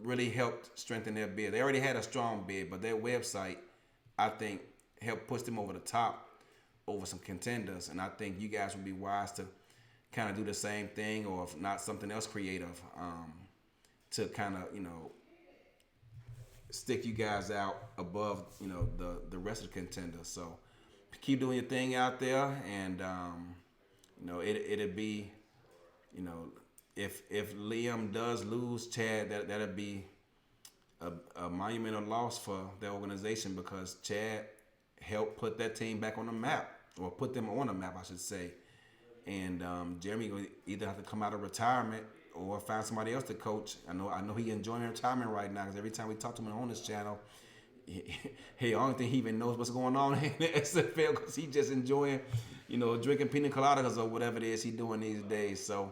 really helped strengthen their bid. They already had a strong bid, but their website, I think, helped push them over the top over some contenders. And I think you guys would be wise to kind of do the same thing, or if not, something else creative, to kind of, you know, stick you guys out above, you know, the rest of the contenders. So keep doing your thing out there, and you know, it'd be, you know, if Liam does lose Chad, that'll be a monumental loss for the organization, because Chad helped put that team back on the map, or put them on the map, I should say. And Jeremy will either have to come out of retirement or find somebody else to coach. I know he enjoying retirement right now, because every time we talk to him on this channel, I don't think he even knows what's going on in the SFL, because he just enjoying, you know, drinking pina coladas or whatever it is he doing these days. So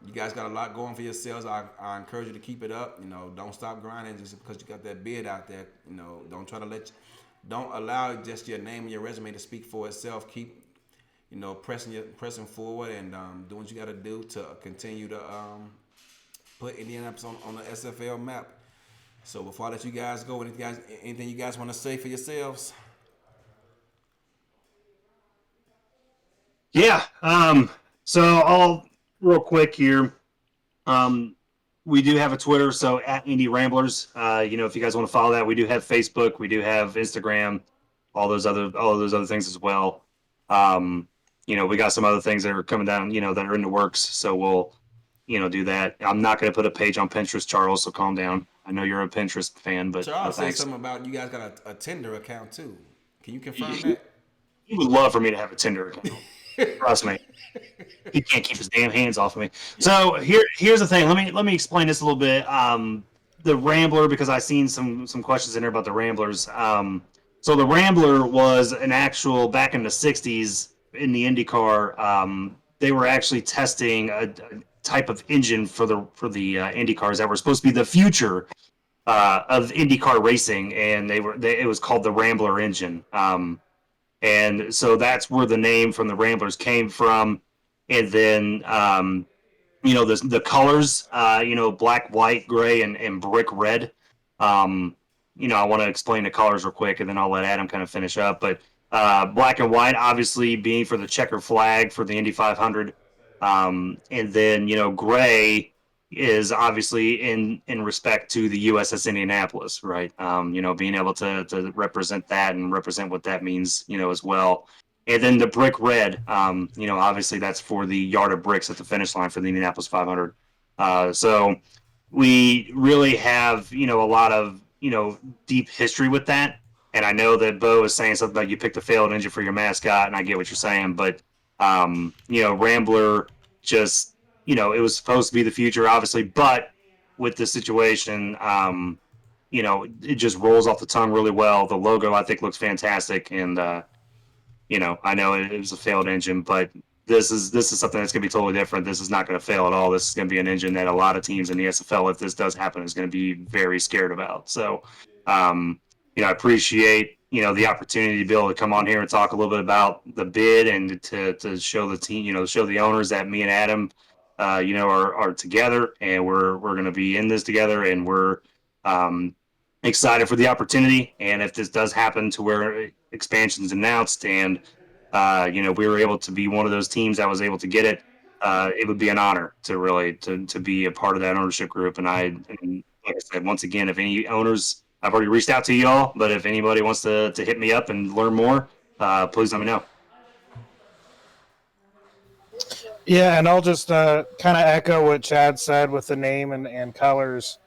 you guys got a lot going for yourselves. I encourage you to keep it up. You know, don't stop grinding just because you got that bid out there. You know, don't allow just your name and your resume to speak for itself. Keep, you know, pressing forward, and doing what you got to do to continue to put Indianapolis on the SFL map. So before I let you guys go, anything you guys want to say for yourselves? Yeah. So I'll real quick here. We do have a Twitter, so at Indy Ramblers. You know, if you guys want to follow that, we do have Facebook, we do have Instagram, all those other things as well. You know, we got some other things that are coming down, you know, that are in the works. So we'll, you know, do that. I'm not going to put a page on Pinterest, Charles, so calm down. I know you're a Pinterest fan, but Charles said thanks. something about you guys got a Tinder account too. Can you confirm that? He would love for me to have a Tinder account. Trust me. He can't keep his damn hands off of me. So here's the thing. Let me explain this a little bit. The Rambler, because I seen some questions in there about the Ramblers. So the Rambler was an actual, back in the '60s in the IndyCar. They were actually testing a type of engine for the IndyCars that were supposed to be the future of IndyCar racing, and it was called the Rambler engine. And so that's where the name from the Ramblers came from. And then, you know, the colors, you know, black, white, gray, and brick red. You know, I want to explain the colors real quick, and then I'll let Adam kind of finish up. But black and white, obviously, being for the checker flag for the Indy 500. And then, you know, gray is obviously in respect to the USS Indianapolis, right? You know, being able to represent that and represent what that means, you know, as well. And then the brick red, you know, obviously that's for the yard of bricks at the finish line for the Indianapolis 500. So we really have, you know, a lot of, you know, deep history with that. And I know that Bo is saying something like you picked a failed engine for your mascot, and I get what you're saying, but you know, Rambler just, you know, it was supposed to be the future, obviously, but with the situation, you know, it just rolls off the tongue really well. The logo, I think, looks fantastic, and you know, I know it was a failed engine, but this is something that's going to be totally different. This is not going to fail at all. This is going to be an engine that a lot of teams in the SFL, if this does happen, is going to be very scared about. So, you know, I appreciate, you know, the opportunity to be able to come on here and talk a little bit about the bid, and to show the team, you know, show the owners that me and Adam, you know, are together, and we're going to be in this together, and we're excited for the opportunity. And if this does happen to where expansion's announced, and you know, we were able to be one of those teams that was able to get it, it would be an honor to really to be a part of that ownership group. And like I said, once again, if any owners, I've already reached out to y'all, but if anybody wants to hit me up and learn more, please let me know. Yeah, and I'll just kind of echo what Chad said with the name and colors.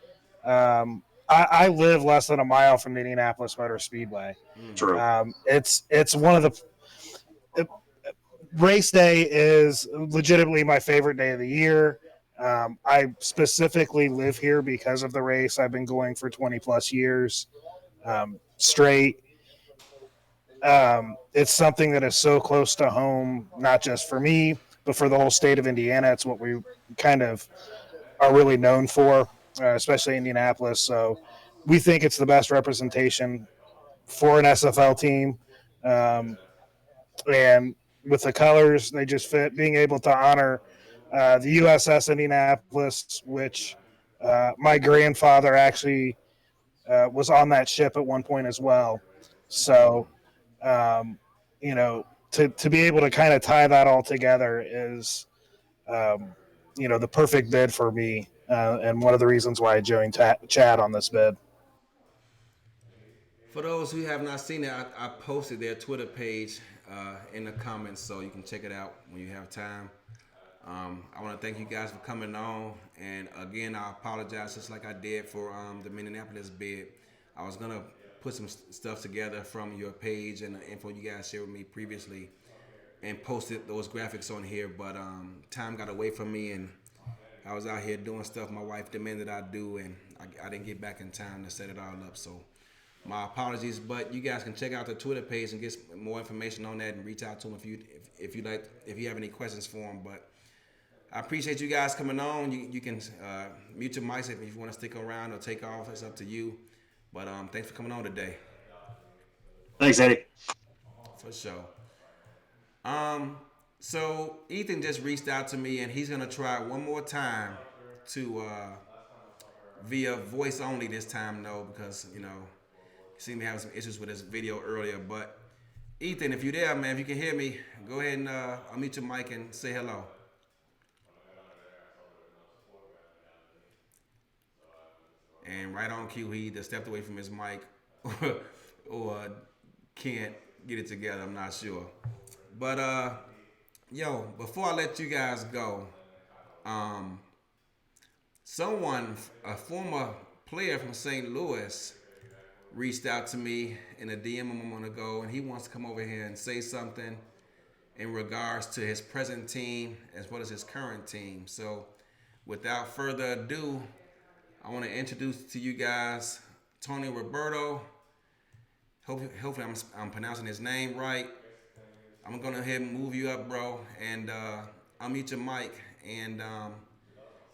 I live less than a mile from the Indianapolis Motor Speedway. True. It's one of the race day is legitimately my favorite day of the year. I specifically live here because of the race. I've been going for 20 plus years straight. It's something that is so close to home, not just for me, but for the whole state of Indiana. It's what we kind of are really known for, especially Indianapolis. So we think it's the best representation for an SFL team. And with the colors, they just fit. Being able to honor the USS Indianapolis, which my grandfather actually was on that ship at one point as well. So, um, you know, to be able to kind of tie that all together is, the perfect bid for me, and one of the reasons why I joined Chad on this bid. For those who have not seen it, I posted their Twitter page in the comments, so you can check it out when you have time. I want to thank you guys for coming on, and again, I apologize just like I did for the Minneapolis bid. I was gonna put some stuff together from your page and the info you guys shared with me previously, and posted those graphics on here, but time got away from me, and I was out here doing stuff my wife demanded I do, and I didn't get back in time to set it all up. So my apologies, but you guys can check out the Twitter page and get more information on that, and reach out to them if you have any questions for them. But I appreciate you guys coming on. You can mute your mics if you want to stick around or take off. It's up to you. But thanks for coming on today. Thanks, Eddie. For sure. So Ethan just reached out to me, and he's gonna try one more time to via voice only this time, though, because he seemed to have some issues with his video earlier. But Ethan, if you're there, man, if you can hear me, go ahead and unmute your mic and say hello. And right on cue, he either stepped away from his mic or can't get it together. I'm not sure. But before I let you guys go, a former player from St. Louis, reached out to me in a DM a moment ago, and he wants to come over here and say something in regards to his present team as well as his current team. So without further ado, I want to introduce to you guys Tony Roberto. Hopefully I'm pronouncing his name right. I'm going to go ahead and move you up, bro, and unmute your mic and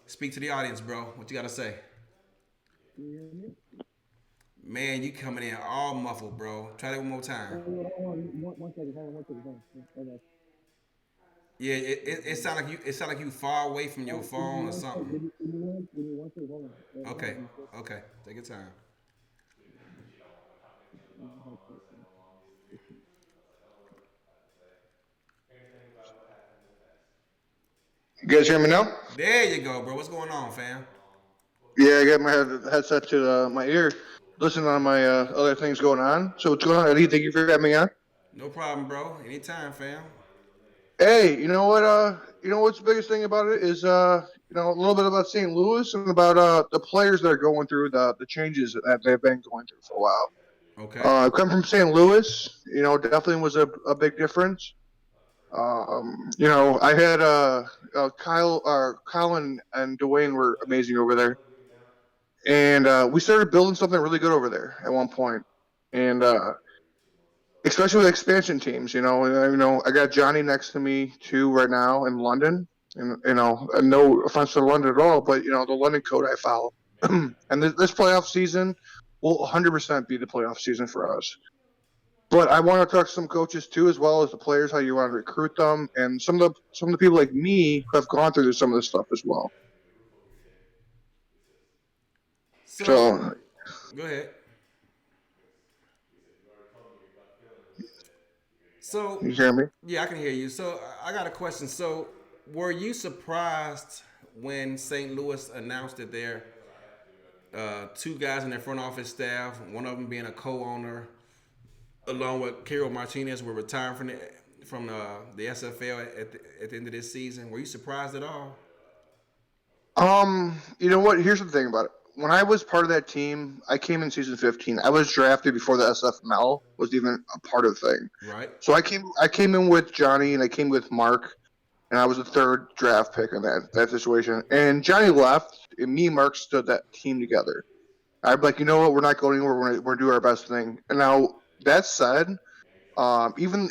speak to the audience, bro. What you got to say? Man, you coming in all muffled, bro. Try that one more time. Yeah, it sound like you far away from your phone or something. Okay, take your time. You guys hear me now? There you go, bro. What's going on, fam? Yeah, I got my headset to my ear, listening on my other things going on. So what's going on, Eddie? Thank you for having me on. No problem, bro. Anytime, fam. Hey, you know what? What's the biggest thing about it is a little bit about St. Louis and about the players that are going through the changes that they've been going through for a while. Okay. I come from St. Louis. Definitely was a big difference. I had Colin and Dwayne were amazing over there, and we started building something really good over there at one point, and especially with expansion teams. I got Johnny next to me too right now in London, and no offense to London at all, but the London code I follow, and this playoff season will 100% be the playoff season for us. But I want to talk to some coaches too, as well as the players, how you want to recruit them, and some of the people like me who have gone through some of this stuff as well. So go ahead. So you hear me? Yeah, I can hear you. So I got a question. So were you surprised when St. Louis announced that their two guys in their front office staff, one of them being a co-owner, along with Carol Martinez, were retiring from the SFL at the end of this season? Were you surprised at all? You know what? Here's the thing about it. when I was part of that team, I came in season 15. I was drafted before the SFML was even a part of the thing. Right. So I came in with Johnny and I came with Mark, and I was the third draft pick in that situation. And Johnny left, and me and Mark stood that team together. I'm like, you know what? We're not going anywhere. We're gonna do our best thing. And now that said, even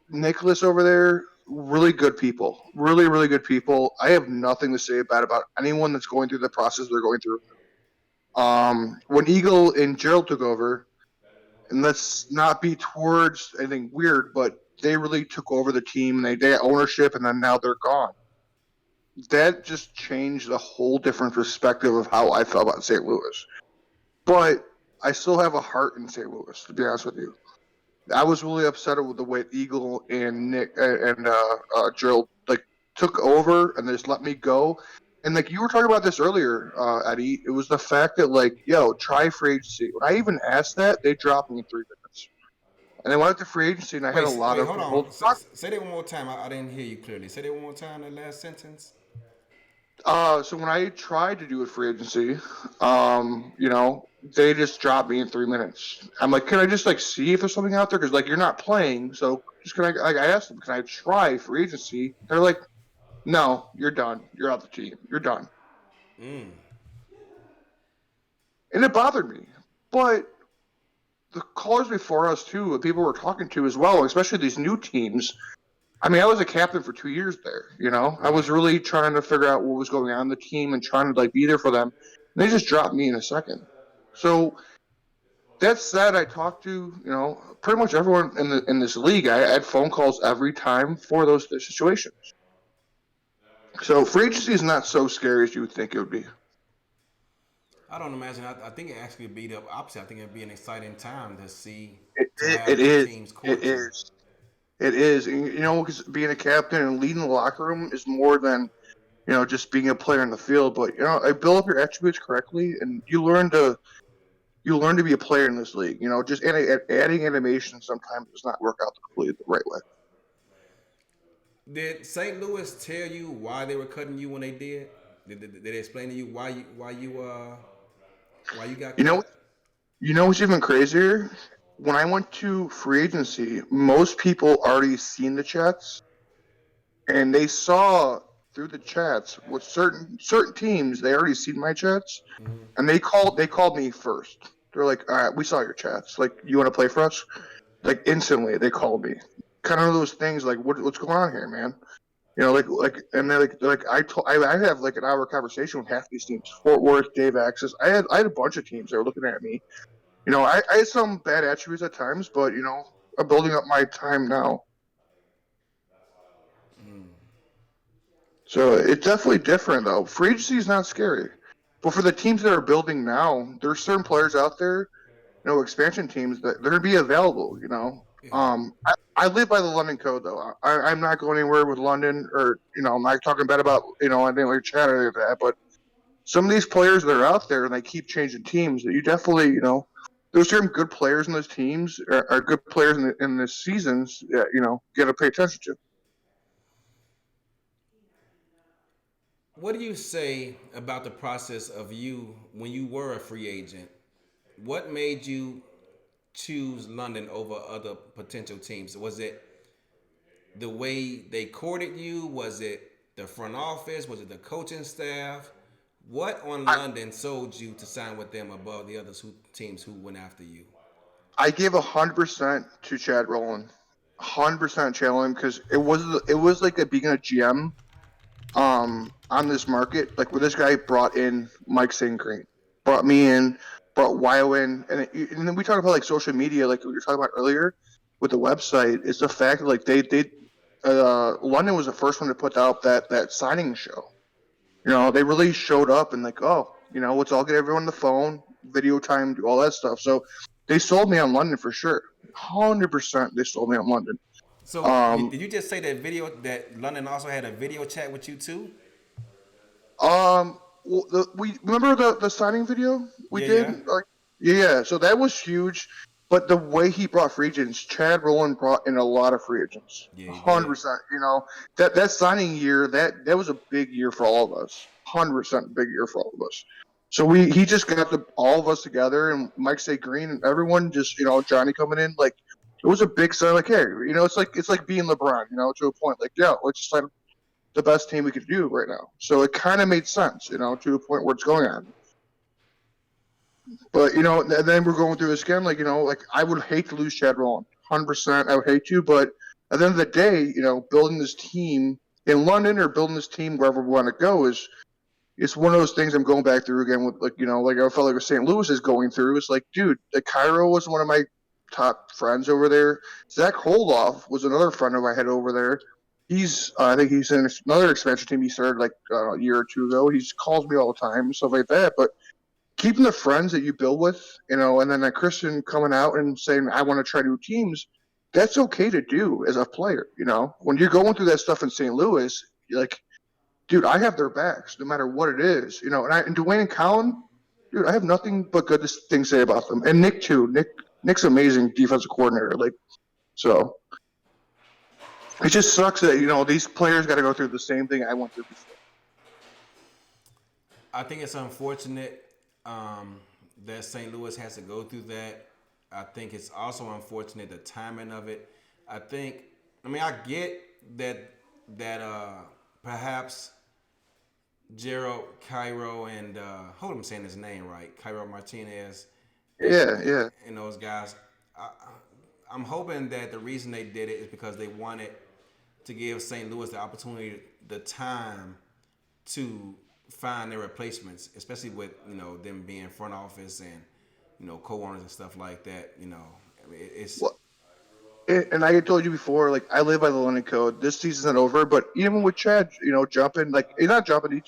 Nicholas over there, really good people, really good people. I have nothing to say about anyone that's going through the process they're going through. When Eagle and Gerald took over, and let's not be towards anything weird, but they really took over the team. They had ownership, and then now they're gone. That just changed a whole different perspective of how I felt about St. Louis. But I still have a heart in St. Louis, to be honest with you. I was really upset with the way Eagle and Nick and Gerald like took over and they just let me go. And like you were talking about this earlier, Eddie, it was the fact that like, yo, try free agency. When I even asked that, they dropped me in 3 minutes. And I went to free agency, and I had a lot of. Hold on. Say that one more time. I didn't hear you clearly. Say that one more time. That last sentence. So when I tried to do a free agency, they just dropped me in 3 minutes. I'm like, can I just like see if there's something out there? Because like you're not playing, so just can I? Like I asked them, can I try free agency? They're like, no, you're done. You're out the team. You're done. And it bothered me, but the callers before us too, the people we're talking to as well, especially these new teams. I mean, I was a captain for 2 years there. I was really trying to figure out what was going on in the team and trying to like be there for them. And they just dropped me in a second. So that said, I talked to pretty much everyone in this league. I had phone calls every time for those situations. So free agency is not so scary as you would think it would be. I don't imagine. I think it actually would be the opposite. I think it'd be an exciting time to see. It is. It is. Because being a captain and leading the locker room is more than, just being a player in the field. But I build up your attributes correctly, and you learn to be a player in this league. Just adding animation sometimes does not work out completely the right way. Did St. Louis tell you why they were cutting you when they did? Did they explain to you why you got cut? What's even crazier? When I went to free agency, most people already seen the chats, and they saw through the chats with certain teams. They already seen my chats, and they called me first. They're like, "All right, we saw your chats. Like, you want to play for us?" Like instantly, they called me. Kind of those things like, "What's going on here, man?" And they're like I have like an hour conversation with half these teams. Fort Worth, Dave Axis. I had a bunch of teams that were looking at me. I had some bad attributes at times, but I'm building up my time now. So it's definitely different though. Free agency is not scary, but for the teams that are building now, there's certain players out there, expansion teams that they're gonna be available. I live by the London code though. I'm not going anywhere with London, or I'm not talking bad about anything like chat or that. But some of these players that are out there and they keep changing teams, that you definitely there's certain good players in those teams, are good players in the seasons that got to pay attention to. What do you say about the process of you when you were a free agent? What made you choose London over other potential teams? Was it the way they courted you? Was it the front office? Was it the coaching staff? What on London sold you to sign with them above the other teams who went after you? I gave 100% to Chad Rowland, 100% Chad, because it was like a being a GM on this market, like where this guy brought in Mike St. Green, brought me in, brought Wyo in, and then we talk about like social media, like we were talking about earlier with the website. It's the fact that like they London was the first one to put out that signing show. They really showed up and like, let's all get everyone on the phone, video time, do all that stuff. So they sold me on London for sure. 100% they sold me on London. So did you just say that London also had a video chat with you too? We remember the signing video we did? Yeah. So that was huge. But the way he brought free agents, Chad Rowland brought in a lot of free agents. 100%. That signing year, that was a big year for all of us. 100% big year for all of us. So he just got all of us together, and Mike St. Green and everyone just, Johnny coming in, like, it was a big sign. Like, hey, it's like being LeBron, to a point. Like, yeah, let's just like the best team we could do right now. So it kind of made sense, to a point where it's going on. But and then we're going through this again. Like, like I would hate to lose Chad Rowland, 100%. I would hate to, but at the end of the day, building this team in London or building this team wherever we want to go is. It's one of those things I'm going back through again with, like, like I felt like St. Louis is going through. It's like, dude, Cairo was one of my top friends over there. Zach Holdoff was another friend of mine had over there. I think he's in another expansion team he started like a year or two ago. He calls me all the time, stuff like that. But keeping the friends that you build with, and then that Christian coming out and saying, I want to try new teams, that's okay to do as a player. When you're going through that stuff in St. Louis, you're like, dude, I have their backs no matter what it is, and Dwayne and Colin, dude, I have nothing but good things to say about them, and Nick too. Nick's amazing defensive coordinator, like, so it just sucks that these players got to go through the same thing I went through before. I think it's unfortunate that St. Louis has to go through that. I think it's also unfortunate the timing of it. I get that perhaps Gerald Cairo and hope I'm saying his name right, Cairo Martinez. Yeah. And those guys. I'm hoping that the reason they did it is because they wanted to give St. Louis the opportunity, the time to find their replacements, especially with them being front office and co-owners and stuff like that. It's. Well, and I told you before, like, I live by the London Code. This season's not over, but even with Chad, jumping, like, he's not jumping.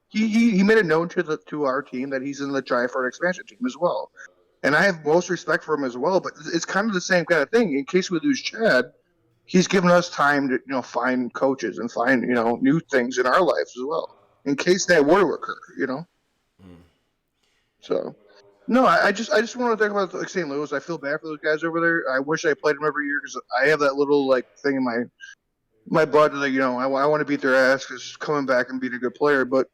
He made it known to our team that he's in the drive for an expansion team as well. And I have most respect for him as well. But it's kind of the same kind of thing. In case we lose Chad, he's given us time to find coaches and find new things in our lives as well. In case that were to occur, So. No, I just want to talk about like St. Louis. I feel bad for those guys over there. I wish I played them every year because I have that little like thing in my butt that I want to beat their ass because coming back and being a good player. But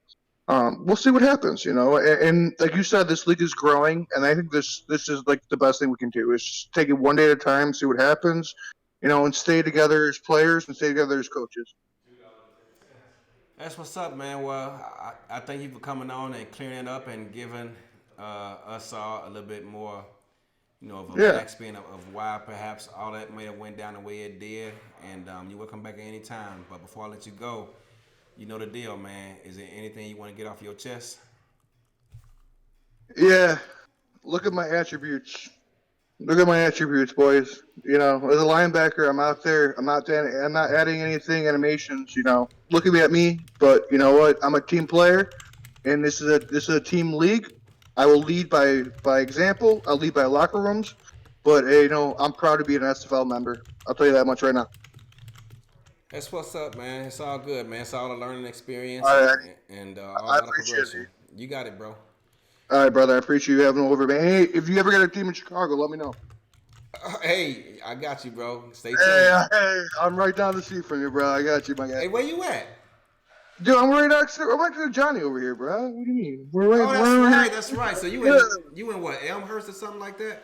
we'll see what happens, And like you said, this league is growing, and I think this is like the best thing we can do is just take it one day at a time, see what happens, and stay together as players and stay together as coaches. That's what's up, man. Well, I thank you for coming on and clearing it up and giving us all a little bit more, of a backspin of why perhaps all that may have went down the way it did. And you're welcome back at any time. But before I let you go, you know the deal, man. Is there anything you want to get off your chest? Yeah. Look at my attributes. Look at my attributes, boys. As a linebacker, I'm out there. I'm not adding anything, animations. Look at me. But you know what? I'm a team player, and this is a team league. I will lead by example. I'll lead by locker rooms. But I'm proud to be an SFL member. I'll tell you that much right now. That's what's up, man. It's all good, man. It's all a learning experience and all I about appreciate progression. it. You got it, bro. All right, brother. I appreciate you having over, man. Hey, if you ever get a team in Chicago, let me know. Hey, I got you, bro. Stay tuned. Hey, I'm right down the street from you, bro. I got you, my guy. Hey, where you at? Dude, I'm right next to Johnny over here, bro. What do you mean? We're right. Oh, we're that's right. So you in what, Elmhurst or something like that?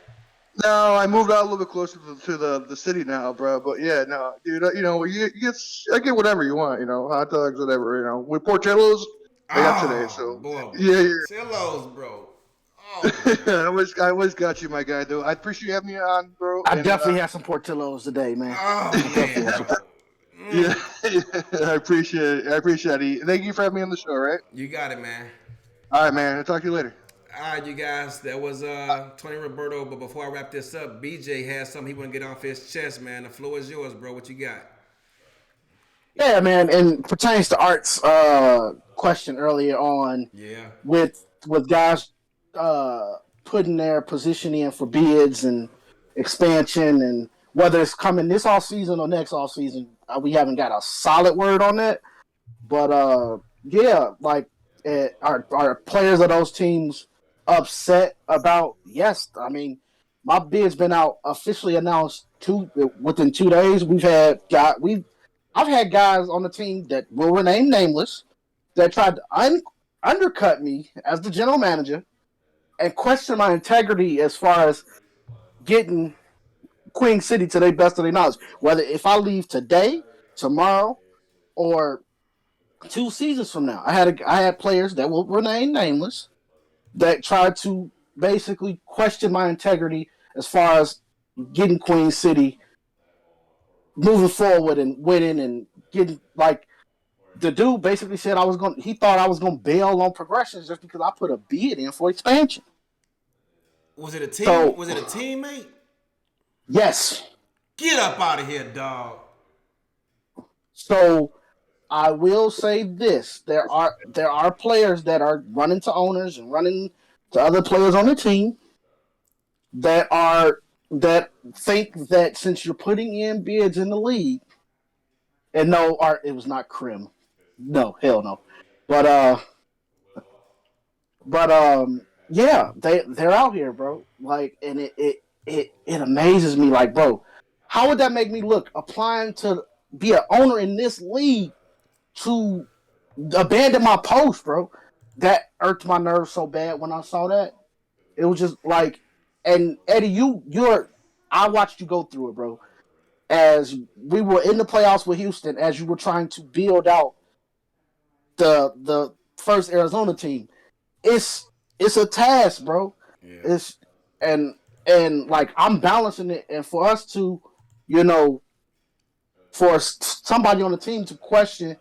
No, I moved out a little bit closer to the city now, bro. But yeah, no, dude. I get whatever you want. Hot dogs, whatever. With Portillo's, I got today. So boy, yeah. Cellos, bro. Oh. I always got you, my guy. Though I appreciate you having me on, bro. I definitely had some Portillo's today, man. Oh man. Yeah, I appreciate it. Thank you for having me on the show, right? You got it, man. All right, man. I'll talk to you later. All right, you guys. That was Tony Roberto. But before I wrap this up, BJ has something he want to get off his chest, man. The floor is yours, bro. What you got? Yeah, man. And pertains to Art's question earlier on, with guys putting their position in for bids and expansion, and whether it's coming this off season or next off season, we haven't got a solid word on that. But are players of those teams upset about? Yes, I mean, my bid's been out officially announced within 2 days. I've had guys on the team that will remain nameless that tried to undercut me as the general manager and question my integrity as far as getting Queen City to their best of their knowledge. Whether if I leave today, tomorrow, or 2 seasons from now, I had players that will remain nameless that tried to basically question my integrity as far as getting Queen City moving forward and winning and getting like the dude basically said he thought I was gonna bail on progressions just because I put a bid in for expansion. Was it a team? So- Was it a teammate? Yes. Get up out of here, dog. So I will say this: there are players that are running to owners and running to other players on the team that think that since you're putting in bids in the league, and no, it was not Krim. No, hell no. Yeah, they're out here, bro. Like, and it amazes me, like, bro, how would that make me look applying to be an owner in this league to abandon my post, bro? That irked my nerves so bad when I saw that. It was just like, and Eddie, I watched you go through it, bro. As we were in the playoffs with Houston, as you were trying to build out the first Arizona team, it's a task, bro. Yeah. It's and like I'm balancing it, and for us to, for somebody on the team to question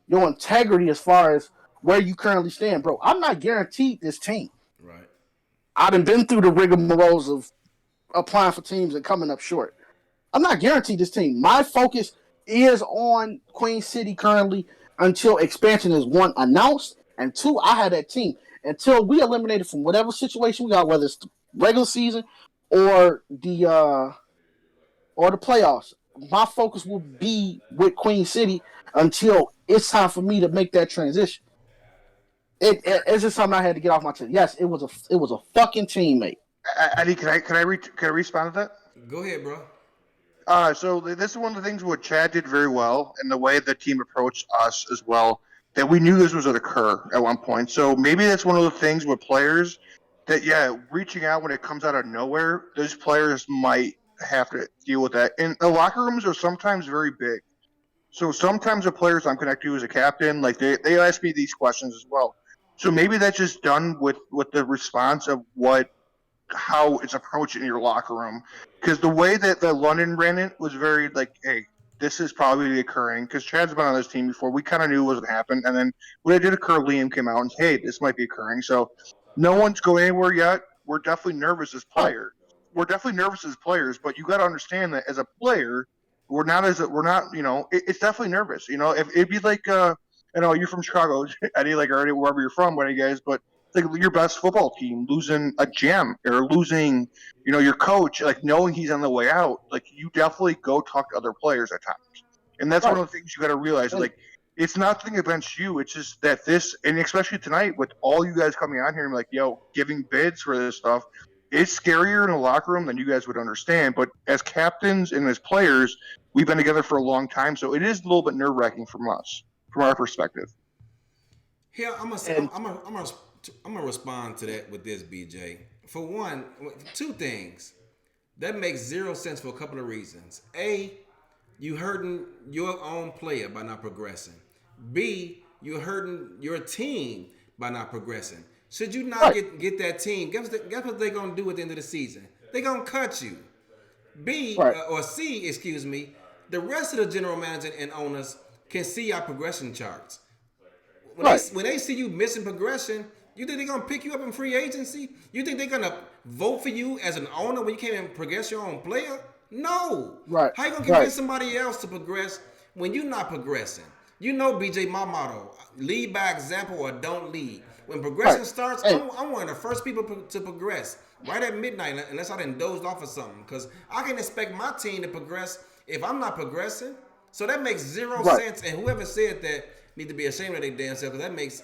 your integrity as far as where you currently stand, bro. I'm not guaranteed this team. Right. I done been through the rigmaroles of applying for teams and coming up short. I'm not guaranteed this team. My focus is on Queen City currently until expansion is one announced, and two, I had that team until we eliminated from whatever situation we got, whether it's the regular season or the playoffs. My focus will be with Queen City until it's time for me to make that transition. It's just something I had to get off my chest. Yes, it was a fucking teammate. Eddie, can I respond to that? Go ahead, bro. So this is one of the things what Chad did very well, and the way the team approached us as well, that we knew this was going to occur at one point. So maybe that's one of the things with players that, reaching out when it comes out of nowhere, those players might have to deal with that. And the locker rooms are sometimes very big. So sometimes the players I'm connected to as a captain, like they ask me these questions as well. So maybe that's just done with the response of how it's approached in your locker room. Because the way that the London ran it was very like, hey, this is probably occurring. Because Chad's been on this team before. We kind of knew it was going to happen. And then when it did occur, Liam came out and said, hey, this might be occurring. So no one's going anywhere yet. We're definitely nervous as players. But you got to understand that as a player, it's definitely nervous. If it'd be like, you're from Chicago, Eddie, like, or wherever you're from, one of you guys, but like your best football team losing a gem or losing, your coach, like knowing he's on the way out, like you definitely go talk to other players at times. And that's one of the things you got to realize. Like, it's nothing against you. It's just that and especially tonight with all you guys coming on here and like, giving bids for this stuff, it's scarier in the locker room than you guys would understand. But as captains and as players, we've been together for a long time. So it is a little bit nerve wracking from our perspective. Here, I'm gonna respond to that with this, BJ. For one, two things that makes zero sense for a couple of reasons. A, you hurting your own player by not progressing. B, you're hurting your team by not progressing. Should you not get that team, guess what they're gonna do at the end of the season? They're gonna cut you. Or C, excuse me. The rest of the general manager and owners can see our progression charts. When they see you missing progression, you think they're going to pick you up in free agency? You think they're going to vote for you as an owner when you can't even progress your own player? No. Right. How you going to convince somebody else to progress when you're not progressing? BJ, my motto, lead by example or don't lead. When progression starts, I'm one of the first people to progress right at midnight unless I done dozed off or something, because I can expect my team to progress if I'm not progressing. So that makes zero sense. And whoever said that need to be ashamed of their damn self, because that makes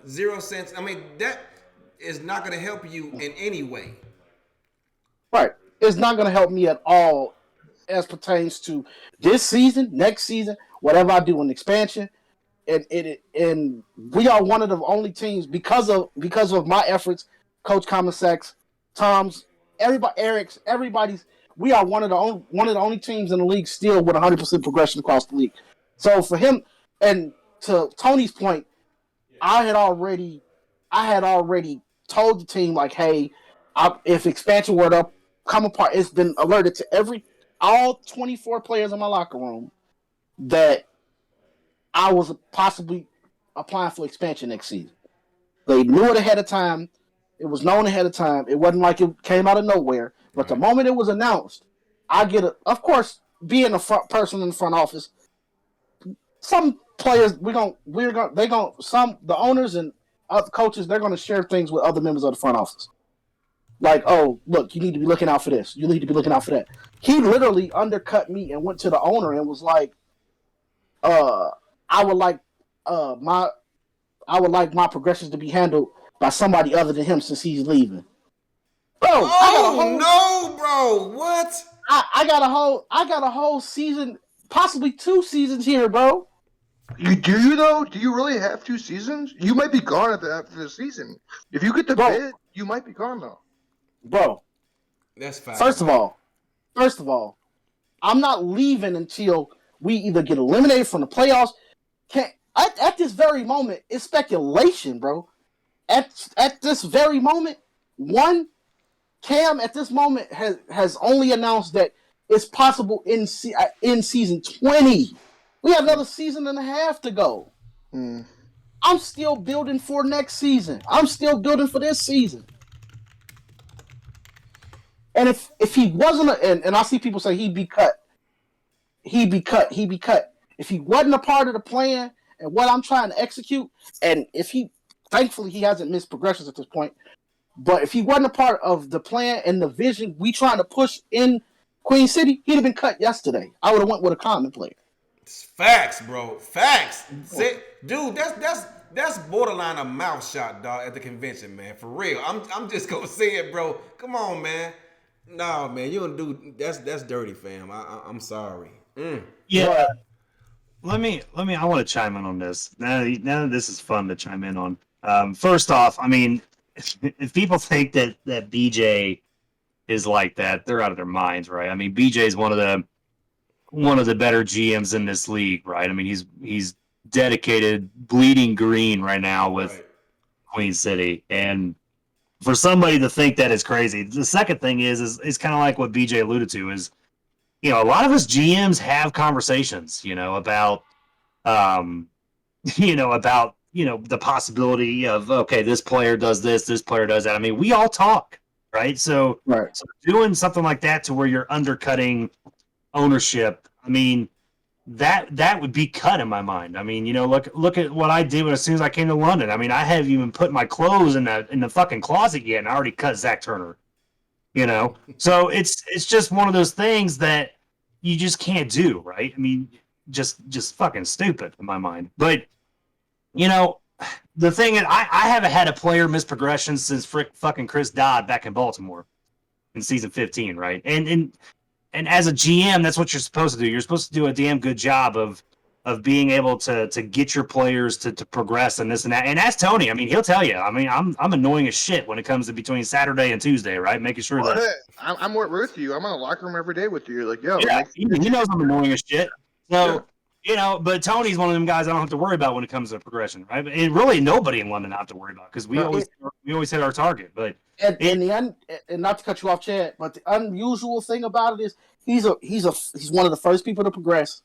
zero sense. I mean, that is not going to help you in any way. Right. It's not going to help me at all as pertains to this season, next season, whatever I do in expansion. and we are one of the only teams because of my efforts, Coach Commonsex, Tom's, everybody's. We are one of the only teams in the league still with 100% progression across the league. So for him, and to Tony's point, I had already told the team like, hey, if expansion were to come apart, it's been alerted to all 24 players in my locker room that I was possibly applying for expansion next season. They knew it ahead of time. It was known ahead of time. It wasn't like it came out of nowhere. But the moment it was announced, of course, being a person in the front office, some players the owners and other coaches, they're gonna share things with other members of the front office. Like, oh, look, you need to be looking out for this. You need to be looking out for that. He literally undercut me and went to the owner and was like, I would like my progressions to be handled by somebody other than him since he's leaving. Bro, no, bro. What? I got a whole season, possibly 2 seasons here, bro. Do you though? Do you really have 2 seasons? You might be gone after the season. If you get the bid, you might be gone though. Bro, that's fine. First of all, I'm not leaving until we either get eliminated from the playoffs. At this very moment, it's speculation, bro. At this very moment, Cam at this moment has only announced that it's possible in season 20. We have another season and a half to go. I'm still building for next season. I'm still building for this season. And if he wasn't, and I see people say he'd be cut. If he wasn't a part of the plan and what I'm trying to execute, and thankfully he hasn't missed progressions at this point, but if he wasn't a part of the plan and the vision we trying to push in Queen City, he'd have been cut yesterday. I would have went with a common player. Facts, bro. Facts. Dude, that's borderline a mouth shot, dog, at the convention, man. For real. I'm just gonna say it, bro. Come on, man. No, man, you don't do that's dirty, fam. I'm sorry. Yeah. Let me. I want to chime in on this. Now that this is fun to chime in on. First off, I mean, if people think that BJ is like that, they're out of their minds, right? I mean, BJ is one of the better GMs in this league, right? I mean, he's dedicated, bleeding green right now with Queen City, and for somebody to think that is crazy. The second thing is kind of like what BJ alluded to is, a lot of us GMs have conversations, about, the possibility of, okay, this player does this player does that. I mean, we all talk, right? So doing something like that to where you're undercutting ownership, I mean, that would be cut in my mind. I mean, look at what I did as soon as I came to London. I mean, I haven't even put my clothes in the fucking closet yet, and I already cut Zach Turner. So it's just one of those things that you just can't do, right? I mean, just fucking stupid in my mind. But the thing is, I haven't had a player miss progression since fucking Chris Dodd back in Baltimore in season 15, right? And as a GM, that's what you're supposed to do. You're supposed to do a damn good job of being able to get your players to progress and this and that. And ask Tony. I mean, he'll tell you. I mean, I'm annoying as shit when it comes to between Saturday and Tuesday, right? Making sure that I'm with you. I'm in the locker room every day with you. You're like, yo, yeah, he knows I'm annoying as shit. So but Tony's one of them guys I don't have to worry about when it comes to progression, right? And really, nobody in London I have to worry about because we always hit our target. But and not to cut you off, Chad, but the unusual thing about it is he's one of the first people to progress.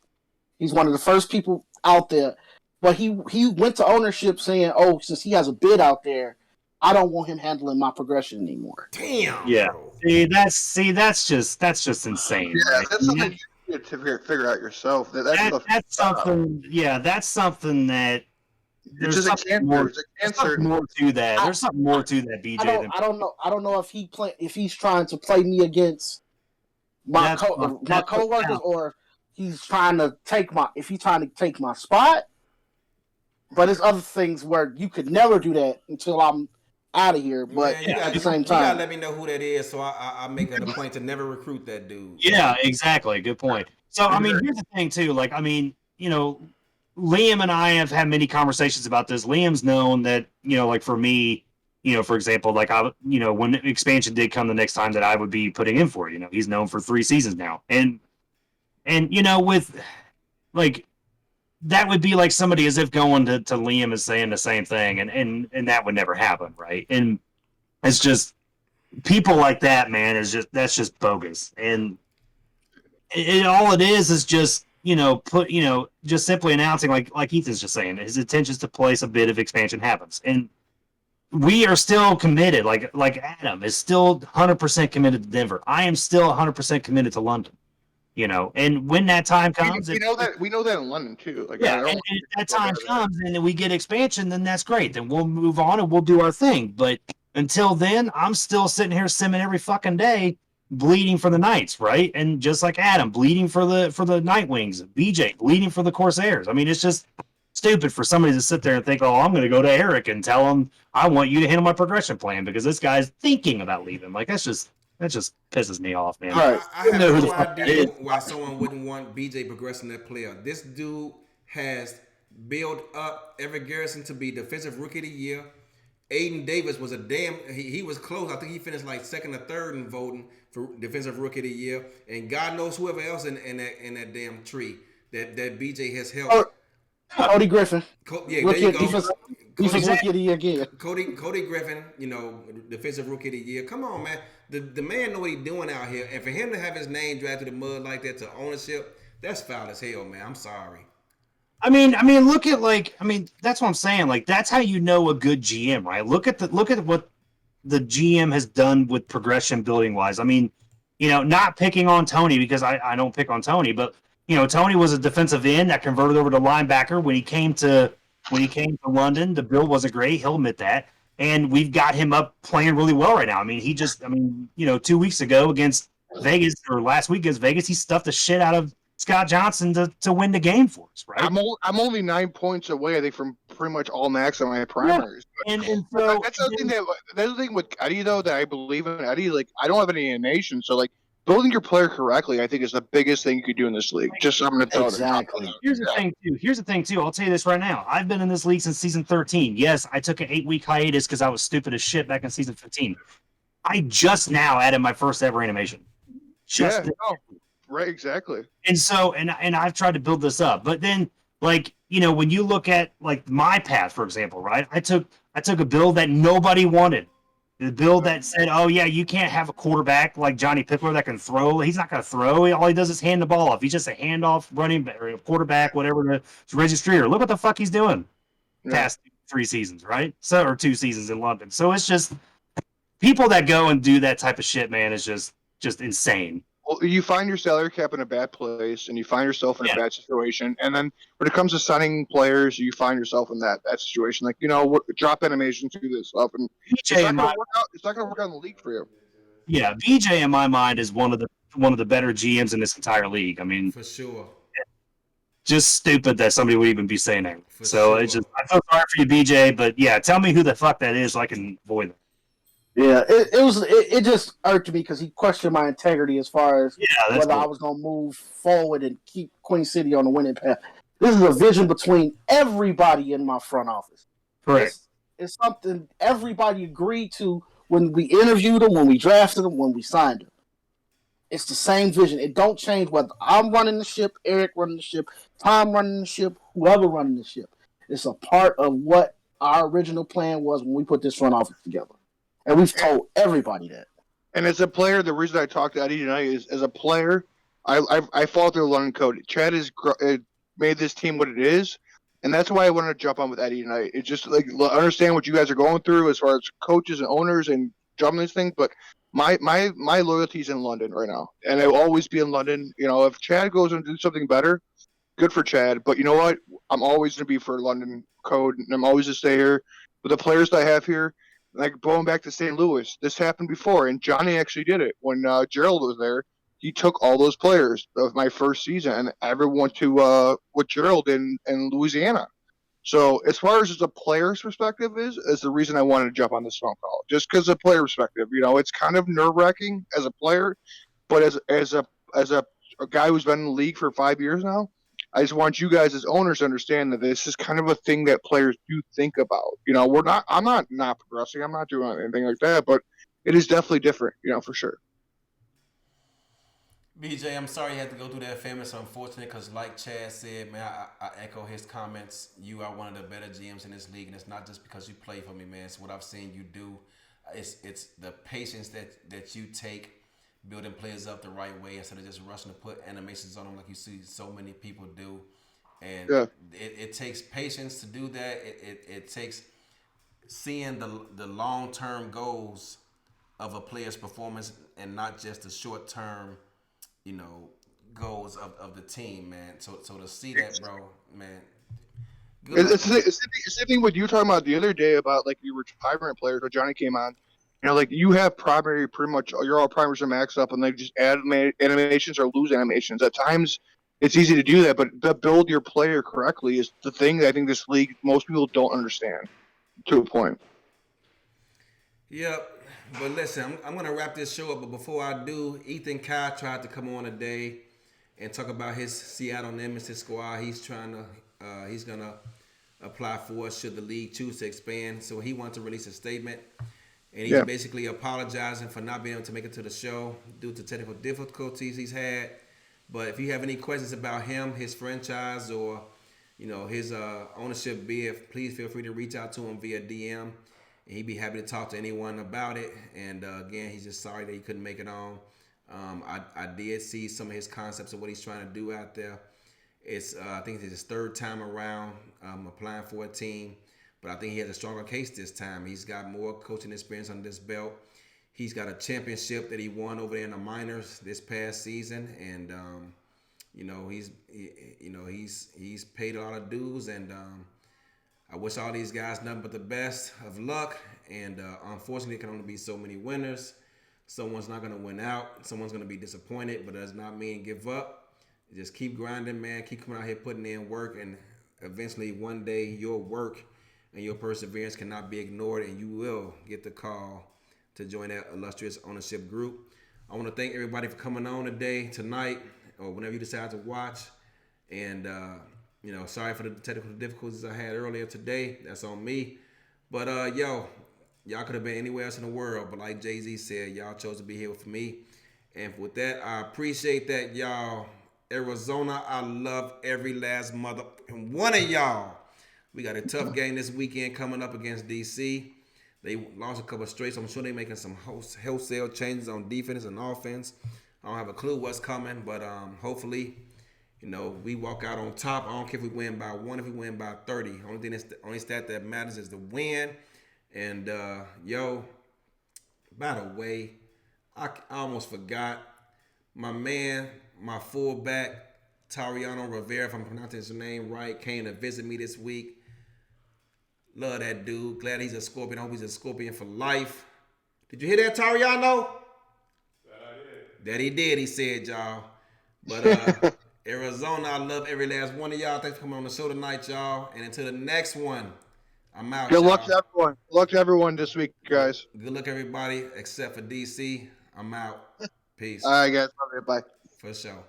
He's one of the first people out there, but he went to ownership saying, "Oh, since he has a bid out there, I don't want him handling my progression anymore." Damn. Yeah. That's just insane. Yeah, right? that's something you need to figure out yourself. That's something. Yeah, that's something that. There's something more to that. There's something more to that, BJ. I don't know. I don't know if he's trying to play me against my coworkers or he's trying to take my spot. But there's other things where you could never do that until I'm out of here. But at the same time, you gotta let me know who that is, so I make it a point to never recruit that dude. Yeah, exactly. Good point. So I mean, here's the thing too. Like, I mean, Liam and I have had many conversations about this. Liam's known that, like for me, for example, like when expansion did come the next time that I would be putting in for, he's known for 3 seasons now. And with like, that would be like somebody as if going to Liam and saying the same thing. And that would never happen. Right. And it's just people like that, man, that's just bogus. And all it is just, just simply announcing, like Ethan's just saying, his intentions to place a bid if expansion happens. And we are still committed, like Adam is still 100% committed to Denver. I am still 100% committed to London. And when that time comes, we know that in London too. Like, yeah, and if that time comes and we get expansion, then that's great. Then we'll move on and we'll do our thing. But until then, I'm still sitting here simming every fucking day, bleeding for the Knights, right? And just like Adam, bleeding for the Nightwings, BJ bleeding for the Corsairs. I mean, it's just stupid for somebody to sit there and think, oh, I'm going to go to Eric and tell him I want you to handle my progression plan because this guy's thinking about leaving. Like that just pisses me off, man. All right. I have no idea why someone wouldn't want BJ progressing that player. This dude has built up Everett Garrison to be defensive rookie of the year. Aiden Davis was he was close. I think he finished like second or third in voting for defensive rookie of the year. And God knows whoever else in that damn tree that BJ has helped. Cody Griffin. Yeah, there you go. Defensive rookie of the year again. Cody Griffin, defensive rookie of the year. Come on, man. The man know what he's doing out here. And for him to have his name dragged through the mud like that to ownership, that's foul as hell, man. I'm sorry. I mean, look at that's what I'm saying. Like, that's how you know a good GM, right? Look at what the GM has done with progression building wise. I mean, not picking on Tony because I don't pick on Tony, but Tony was a defensive end that converted over to linebacker when he came to London. The build wasn't great. He'll admit that. And we've got him up playing really well right now. I mean, 2 weeks ago against Vegas or last week against Vegas, he stuffed the shit out of Scott Johnson to win the game for us, right? I'm only 9 points away, I think, from pretty much all max on my primaries. Yeah. And so that's the thing with Eddie though that I believe in Eddie. Like I don't have any alienation, so like building your player correctly, I think is the biggest thing you could do in this league. Just I'm going to tell exactly. Here's the thing too. I'll tell you this right now. I've been in this league since season 13. Yes, I took an 8-week hiatus because I was stupid as shit back in season 15. I just now added my first ever animation. Right, exactly. And so, and I've tried to build this up, but then, like, when you look at like my path, for example, right? I took a build that nobody wanted. The build that said, "Oh yeah, you can't have a quarterback like Johnny Pickler that can throw. He's not going to throw. All he does is hand the ball off. He's just a handoff running or a quarterback, whatever. It's Reggie Streeter. Look what the fuck he's doing. Past 3 seasons, right? So or 2 seasons in London. So it's just people that go and do that type of shit, man. Is just insane. Well, you find your salary cap in a bad place, and you find yourself in a bad situation. And then when it comes to signing players, you find yourself in that situation. Like drop animations, do this stuff, and it's not going to work out in the league for you. Yeah, BJ in my mind is one of the better GMs in this entire league. I mean, for sure. Just stupid that somebody would even be saying that. It's just I feel sorry for you, BJ, but yeah, tell me who the fuck that is so I can avoid it. Yeah, it just irked me because he questioned my integrity as far as whether I was going to move forward and keep Queen City on the winning path. This is a vision between everybody in my front office. Correct. It's something everybody agreed to when we interviewed them, when we drafted them, when we signed them. It's the same vision. It don't change whether I'm running the ship, Eric running the ship, Tom running the ship, whoever running the ship. It's a part of what our original plan was when we put this front office together. And we've told everybody that. And as a player, the reason I talked to Eddie tonight is, as a player, I fought through London Code. Chad has made this team what it is, and that's why I wanted to jump on with Eddie tonight. It's just like understand what you guys are going through as far as coaches and owners and jumping these things. But my loyalty's in London right now, and I will always be in London. If Chad goes and do something better, good for Chad. But you know what? I'm always going to be for London Code, and I'm always going to stay here with the players that I have here. Like going back to St. Louis, this happened before, and Johnny actually did it when Gerald was there. He took all those players of my first season, and everyone went to with Gerald in Louisiana. So as far as a player's perspective is the reason I wanted to jump on this phone call, just because of player perspective. It's kind of nerve wracking as a player, but as a guy who's been in the league for 5 years now, I just want you guys as owners to understand that this is kind of a thing that players do think about. You know, I'm not progressing. I'm not doing anything like that, but it is definitely different, you know, for sure. BJ, I'm sorry you had to go through that, fam. It's unfortunate because, like Chad said, man, I echo his comments. You are one of the better GMs in this league, and it's not just because you play for me, man. It's what I've seen you do. It's the patience that you take building players up the right way instead of just rushing to put animations on them like you see so many people do. And Yeah. it takes patience to do that. It takes seeing the long term goals of a player's performance and not just the short term, you know, goals of the team, man. So to see that, bro, man. Good luck. It's the same thing what you were talking about the other day about like your retirement players when Johnny came on. You know, like you have primary, pretty much, you're all primers are maxed up, and they just add animations or lose animations. At times, it's easy to do that, but to build your player correctly is the thing that I think this league, most people don't understand to a point. Yep. But listen, I'm going to wrap this show up. But before I do, Ethan Kai tried to come on today and talk about his Seattle Nemesis squad. He's going to apply for us should the league choose to expand. So he wants to release a statement. And he's basically apologizing for not being able to make it to the show due to technical difficulties he's had. But if you have any questions about him, his franchise, or you know his ownership bid, please feel free to reach out to him via DM. And he'd be happy to talk to anyone about it. And again, he's just sorry that he couldn't make it on. I did see some of his concepts of what he's trying to do out there. It's I think it's his third time around applying for a team. But I think he has a stronger case this time. He's got more coaching experience under this belt. He's got a championship that he won over there in the minors this past season, and he's paid a lot of dues. And I wish all these guys nothing but the best of luck. And unfortunately, there can only be so many winners. Someone's not going to win out. Someone's going to be disappointed, but that does not mean give up. Just keep grinding, man. Keep coming out here putting in work, and eventually one day your work and your perseverance cannot be ignored, and you will get the call to join that illustrious ownership group. I want to thank everybody for coming on today, tonight, or whenever you decide to watch. And, sorry for the technical difficulties I had earlier today. That's on me. But, y'all could have been anywhere else in the world. But like Jay-Z said, y'all chose to be here with me. And with that, I appreciate that, y'all. Arizona, I love every last mother and one of y'all. We got a tough game this weekend coming up against DC. They lost a couple of straight, so I'm sure they're making some wholesale changes on defense and offense. I don't have a clue what's coming, but hopefully, we walk out on top. I don't care if we win by 1, if we win by 30. Only stat that matters is the win. And, by the way, I almost forgot. My man, my fullback, Tariano Rivera, if I'm pronouncing his name right, came to visit me this week. Love that dude. Glad he's a Scorpion. I hope he's a Scorpion for life. Did you hear that, Tariano? That he did, he said, y'all. But Arizona, I love every last one of y'all. Thanks for coming on the show tonight, y'all. And until the next one, I'm out, Good y'all. luck to everyone. Good luck to everyone this week, guys. Good luck, everybody, except for DC. I'm out. Peace. All right, guys. Bye. For sure.